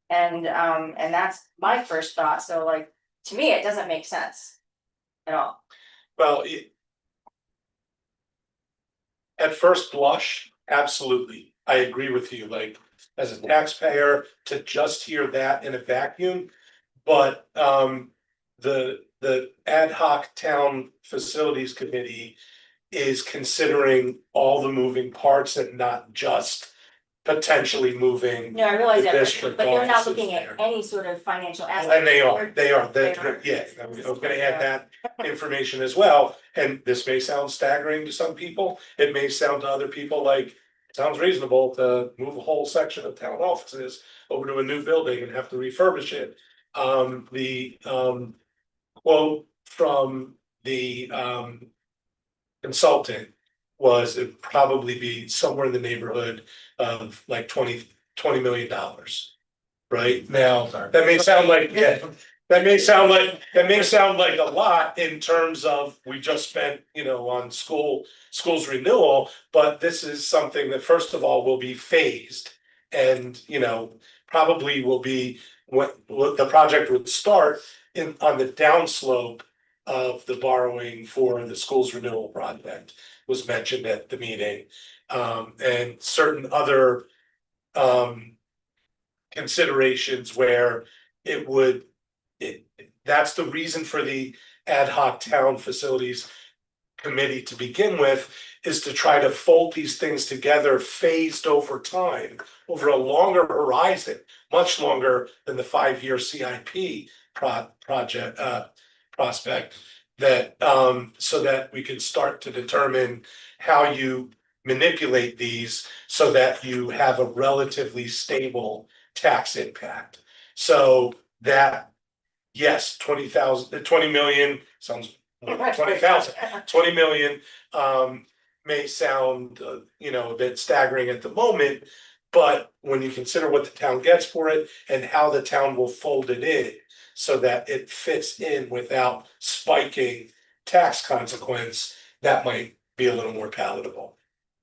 And that's my first thought, so like, to me, it doesn't make sense at all. Well, at first blush, absolutely, I agree with you, like, as a taxpayer, to just hear that in a vacuum. But, the ad hoc town facilities committee is considering all the moving parts and not just potentially moving. No, I realize The that, district but they're not offices looking at there. any sort of financial aspect. And they are, They are. yeah, I was gonna add that information as well, and this may sound staggering to some people, it may sound to other people like. Sounds reasonable to move a whole section of town offices over to a new building and have to refurbish it. The quote from the consultant was it'd probably be somewhere in the neighborhood of like $20 million. Right now, that may sound like, yeah, that may sound like a lot in terms of we just spent, on schools renewal. But this is something that first of all will be phased and, probably will be what the project would start on the downslope of the borrowing for the schools renewal project was mentioned at the meeting. And certain other considerations where that's the reason for the ad hoc town facilities committee to begin with, is to try to fold these things together phased over time, over a longer horizon, much longer than the 5-year CIP project prospect, that so that we can start to determine how you manipulate these so that you have a relatively stable tax impact. So that, yes, 20 million sounds 20,000, 20 million may sound, a bit staggering at the moment. But when you consider what the town gets for it and how the town will fold it in so that it fits in without spiking tax consequence, that might be a little more palatable.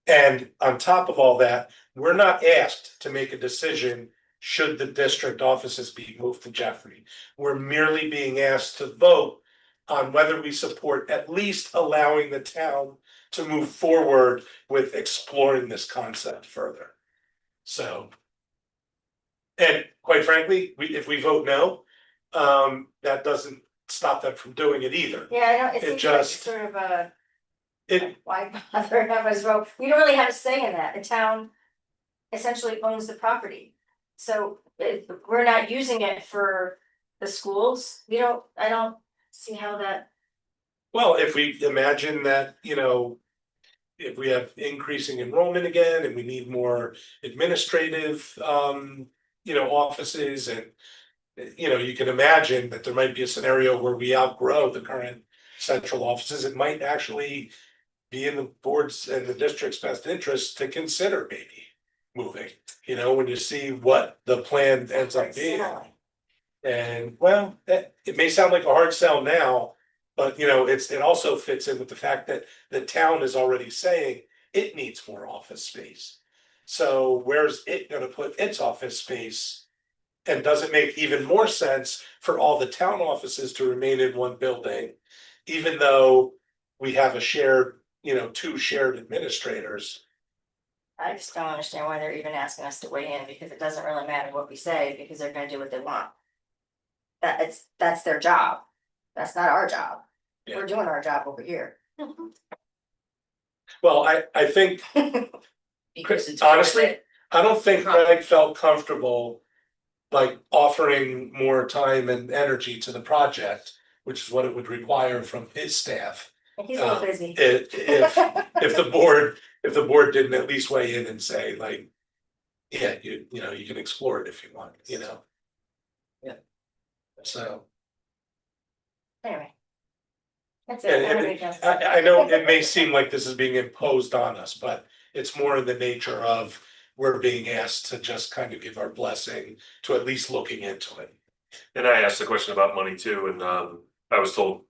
And on top of all that, we're not asked to make a decision should the district offices be moved to Jeffrey. We're merely being asked to vote on whether we support at least allowing the town to move forward with exploring this concept further. So. And quite frankly, if we vote no, that doesn't stop them from doing it either. Yeah, I know, it It seems like just- sort of a, It, why bother have us vote, we don't really have a say in that, the town essentially owns the property. So we're not using it for the schools, I don't see how that. well, if we imagine that, if we have increasing enrollment again and we need more administrative, offices and. You can imagine that there might be a scenario where we outgrow the current central offices. It might actually be in the board's and the district's best interest to consider maybe moving, when you see what the plan ends up being. And well, it may sound like a hard sell now, but it also fits in with the fact that the town is already saying it needs more office space. So where's it gonna put its office space? And does it make even more sense for all the town offices to remain in one building? Even though we have a shared, 2 shared administrators. I just don't understand why they're even asking us to weigh in, because it doesn't really matter what we say, because they're gonna do what they want. That's their job, that's not our job, we're doing our job over here. Well, I think, Because it's. honestly, I don't think Greg felt comfortable. Like offering more time and energy to the project, which is what it would require from his staff. He's a little busy. If the board didn't at least weigh in and say like, yeah, you can explore it if you want, Yeah. So. Anyway. That's And- it. and Everybody does. I know it may seem like this is being imposed on us, but it's more in the nature of we're being asked to just kind of give our blessing to at least looking into it. And I asked a question about money too, and I was told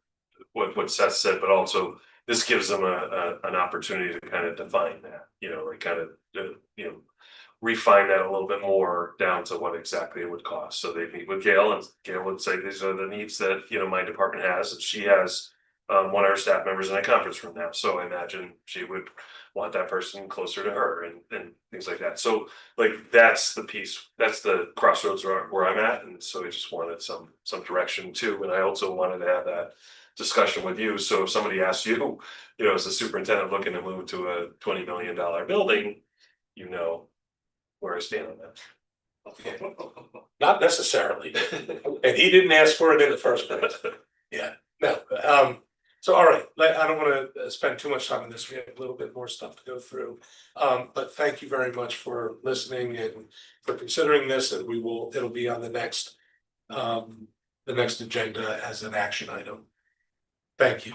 what Seth said, but also this gives them an opportunity to kind of define that, like kind of, refine that a little bit more down to what exactly it would cost. So they meet with Gail, and Gail would say, these are the needs that, my department has, and she has one of her staff members in a conference room now, so I imagine she would want that person closer to her and things like that. So like, that's the piece, that's the crossroads where I'm at, and so I just wanted some direction too, and I also wanted to have that discussion with you, so if somebody asks you, as a superintendent looking to move to a $20 million building, where I stand on that. Not necessarily, and he didn't ask for it in the first place. Yeah, no, so all right, I don't wanna spend too much time on this, we have a little bit more stuff to go through. But thank you very much for listening and for considering this, and it'll be on the next agenda as an action item. Thank you.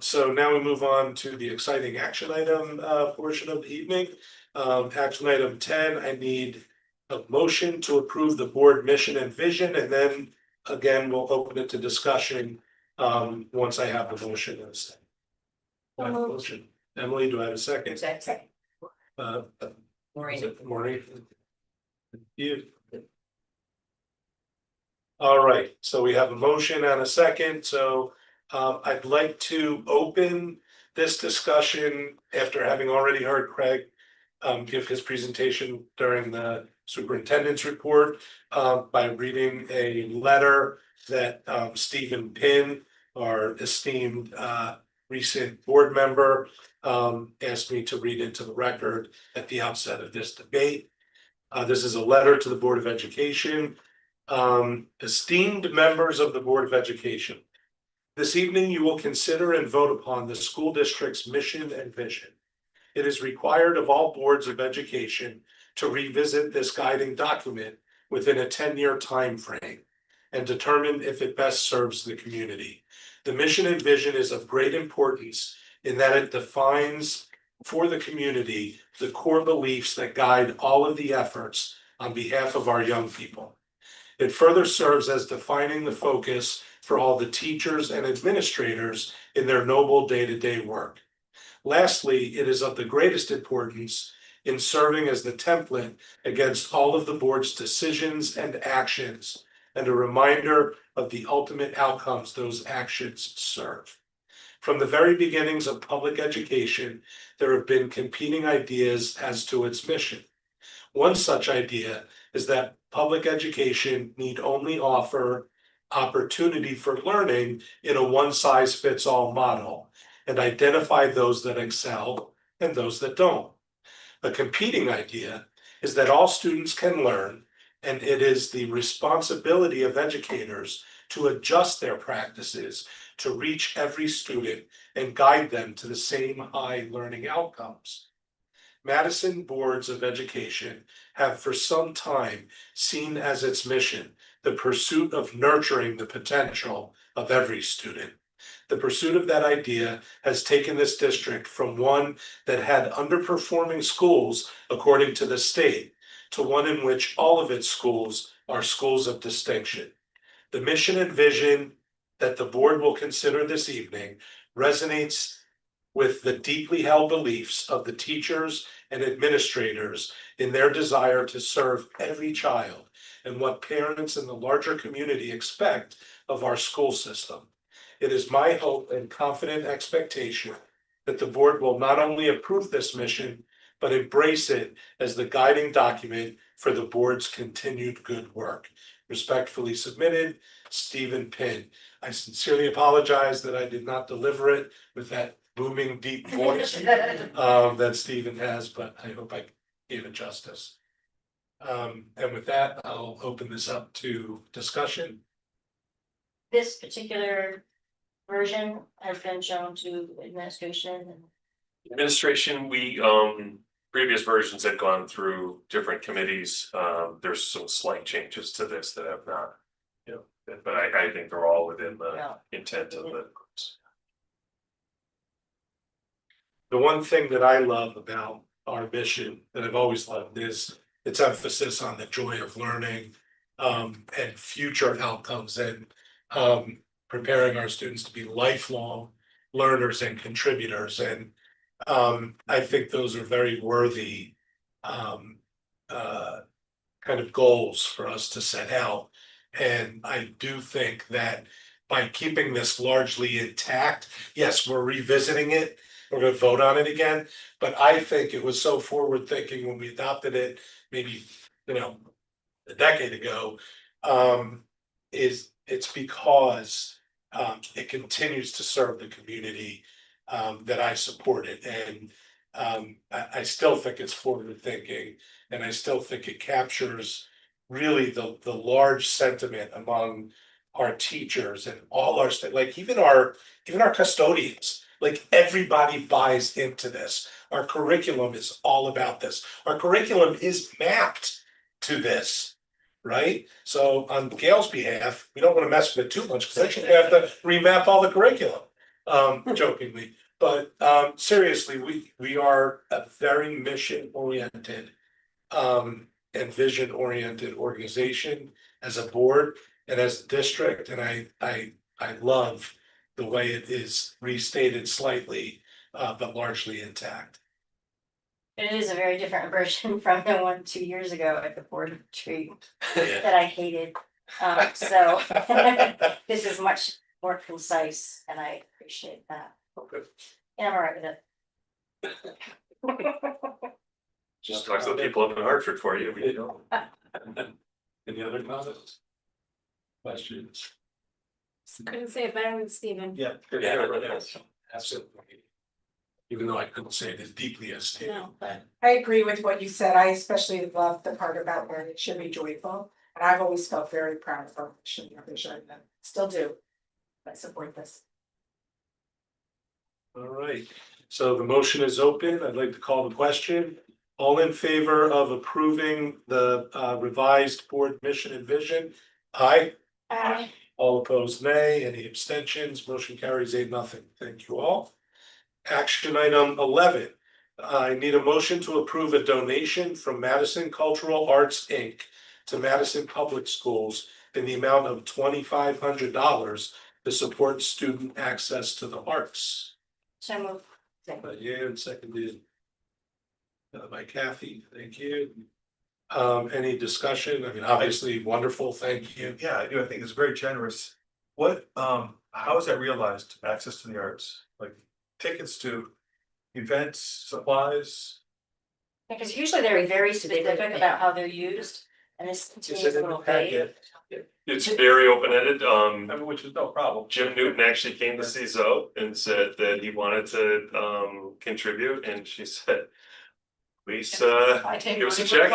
So now we move on to the exciting action item portion of the evening. Action item 10, I need a motion to approve the board mission and vision, and then again, we'll open it to discussion once I have the motion and a second. Do I have a motion? Emily, do I have a second? Second. Maureen. Maureen. You. All right, so we have a motion and a second, so I'd like to open this discussion after having already heard Craig give his presentation during the superintendent's report by reading a letter that Stephen Pinn, our esteemed recent board member, asked me to read into the record at the outset of this debate. This is a letter to the Board of Education. Esteemed members of the Board of Education, this evening you will consider and vote upon the school district's mission and vision. It is required of all boards of education to revisit this guiding document within a 10-year time frame and determine if it best serves the community. The mission and vision is of great importance in that it defines for the community the core beliefs that guide all of the efforts on behalf of our young people. It further serves as defining the focus for all the teachers and administrators in their noble day-to-day work. Lastly, it is of the greatest importance in serving as the template against all of the board's decisions and actions, and a reminder of the ultimate outcomes those actions serve. From the very beginnings of public education, there have been competing ideas as to its mission. One such idea is that public education need only offer opportunity for learning in a one-size-fits-all model and identify those that excel and those that don't. A competing idea is that all students can learn, and it is the responsibility of educators to adjust their practices to reach every student and guide them to the same high learning outcomes. Madison boards of education have for some time seen as its mission the pursuit of nurturing the potential of every student. The pursuit of that idea has taken this district from one that had underperforming schools according to the state to one in which all of its schools are schools of distinction. The mission and vision that the board will consider this evening resonates with the deeply held beliefs of the teachers and administrators in their desire to serve every child and what parents in the larger community expect of our school system. It is my hope and confident expectation that the board will not only approve this mission, but embrace it as the guiding document for the board's continued good work. Respectfully submitted, Stephen Pinn. I sincerely apologize that I did not deliver it with that booming deep voice that Stephen has, but I hope I gave it justice. And with that, I'll open this up to discussion. This particular version has been shown to administration. Administration, we, previous versions had gone through different committees. There's some slight changes to this that have not, but I think they're all within the intent of the groups. The one thing that I love about our mission that I've always loved is its emphasis on the joy of learning. And future outcomes and preparing our students to be lifelong learners and contributors. And I think those are very worthy kind of goals for us to set out. And I do think that by keeping this largely intact, yes, we're revisiting it. We're gonna vote on it again, but I think it was so forward thinking when we adopted it, maybe, a decade ago. It's because it continues to serve the community that I supported. And I still think it's forward thinking, and I still think it captures really the large sentiment among our teachers and all our like even our custodians. Like everybody buys into this. Our curriculum is all about this. Our curriculum is mapped to this, right? So on Gail's behalf, we don't want to mess with it too much because then she'll have to remap all the curriculum. Jokingly, but seriously, we are a very mission oriented and vision oriented organization as a board and as a district, and I love the way it is restated slightly, but largely intact. It is a very different version from the one 2 years ago at the board retreat Yeah. that I hated. So this is much more concise and I appreciate that. Okay. And I'm all right with it. Just talk to the people up in Hartford for you. Any other comments? Questions? Couldn't say it better than Steven. Yeah. Absolutely. Even though I couldn't say it as deeply as Steve. No, but I agree with what you said. I especially love the part about where it should be joyful. And I've always felt very proud of our mission and vision and still do. I support this. All right, so the motion is open. I'd like to call the question. All in favor of approving the revised board mission and vision? Aye. All opposed, nay. Any abstentions? Motion carries 8-0. Thank you all. Action item 11. I need a motion to approve a donation from Madison Cultural Arts, Inc. to Madison Public Schools in the amount of $2,500 to support student access to the arts. So moved. By Yan, seconded by Kathy. Thank you. Any discussion? I mean, obviously wonderful. Thank you. Yeah, I do. I think it's very generous. What, how is that realized? Access to the arts, like tickets to events, supplies? Because usually they're very specific about how they're used and this to me is a little vague. It's very open-ended. I mean, which is no problem. Jim Newton actually came to see Zoe and said that he wanted to contribute, and she said, please give us a check.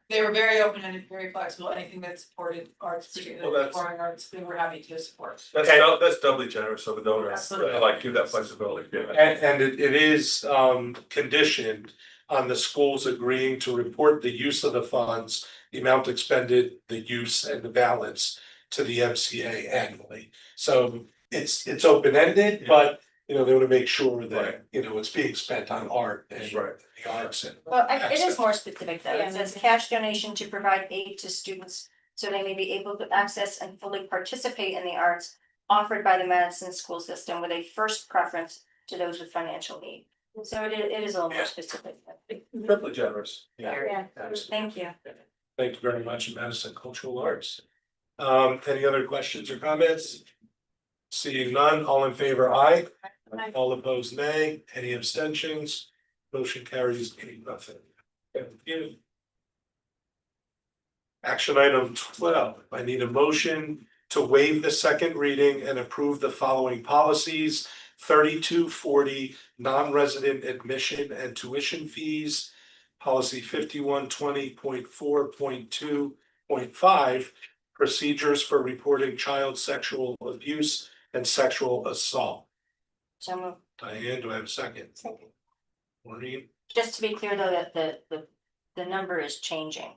They were very open and very flexible, anything that supported arts, particularly Well, that's- performing arts, they were happy to support. That's doubly generous of the donor. Absolutely. I like give that flexibility. And it is conditioned on the schools agreeing to report the use of the funds, the amount expended, the use and the balance to the MCA annually. So it's open-ended, but they want to make sure that, it's being spent on art and Right. the arts and. Well, it is more specific though. Yeah. It says cash donation to provide aid to students so they may be able to access and fully participate in the arts offered by the Madison school system with a first preference to those with financial need. So it is a little more specific. Doubly generous. Yeah. Thank you. Thank you very much, Madison Cultural Arts. Any other questions or comments? Seeing none, all in favor, aye. Aye. All opposed, nay. Any abstentions? Motion carries 8-0. Thank you. Action item 12. I need a motion to waive the second reading and approve the following policies. 3240 non-resident admission and tuition fees. Policy 5120.4.2.5 procedures for reporting child sexual abuse and sexual assault. So moved. Diane, do I have a second? Second. Maureen? Just to be clear though, that the number is changing.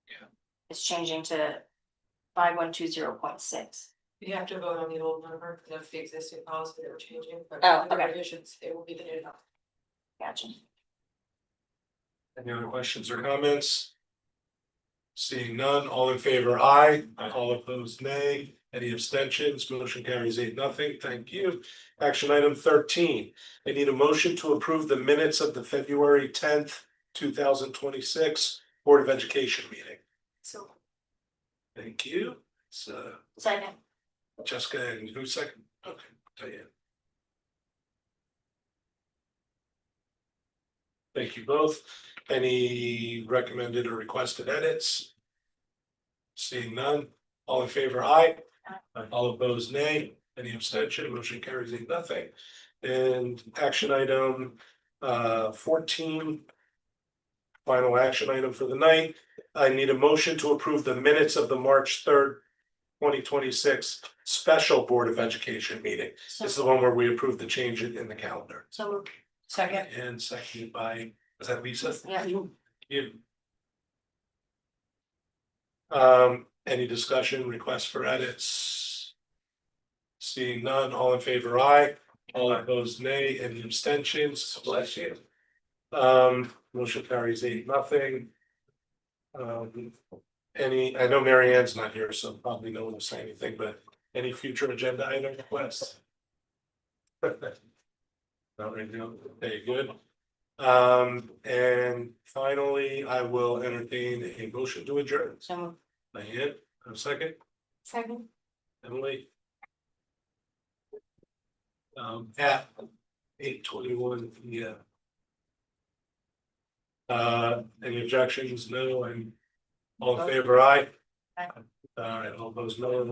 Yeah. It's changing to 5120.6. You have to vote on the old number, because that's the existing policy that we're changing, but Oh, the okay. revisions, it will be the new number. Gotcha. Any other questions or comments? Seeing none, all in favor, aye. All opposed, nay. Any abstentions? Motion carries 8-0. Thank you. Action item 13. I need a motion to approve the minutes of the February 10th, 2026 Board of Education meeting. So, Thank you. So second. Jessica and who's second? Okay, Diane. Thank you both. Any recommended or requested edits? Seeing none, all in favor, aye. All opposed, nay. Any abstention? Motion carries 8-0. And action item 14. Final action item for the night. I need a motion to approve the minutes of the March 3rd, 2026 special Board of Education meeting. This is the one where we approved the change in the calendar. So, Second. And seconded by, is that Lisa? yeah. You. Any discussion, requests for edits? Seeing none, all in favor, aye. All opposed, nay. Any abstentions? Bless you. Motion carries 8-0. I know Mary Ann's not here, so probably no one will say anything, but any future agenda item requests? Not right now. Okay, good. And finally, I will entertain a motion to adjourn. So, Diane, a second, Second. Emily. At 8:21, yeah. Any objections? No, and all in favor, aye. All right, all those no,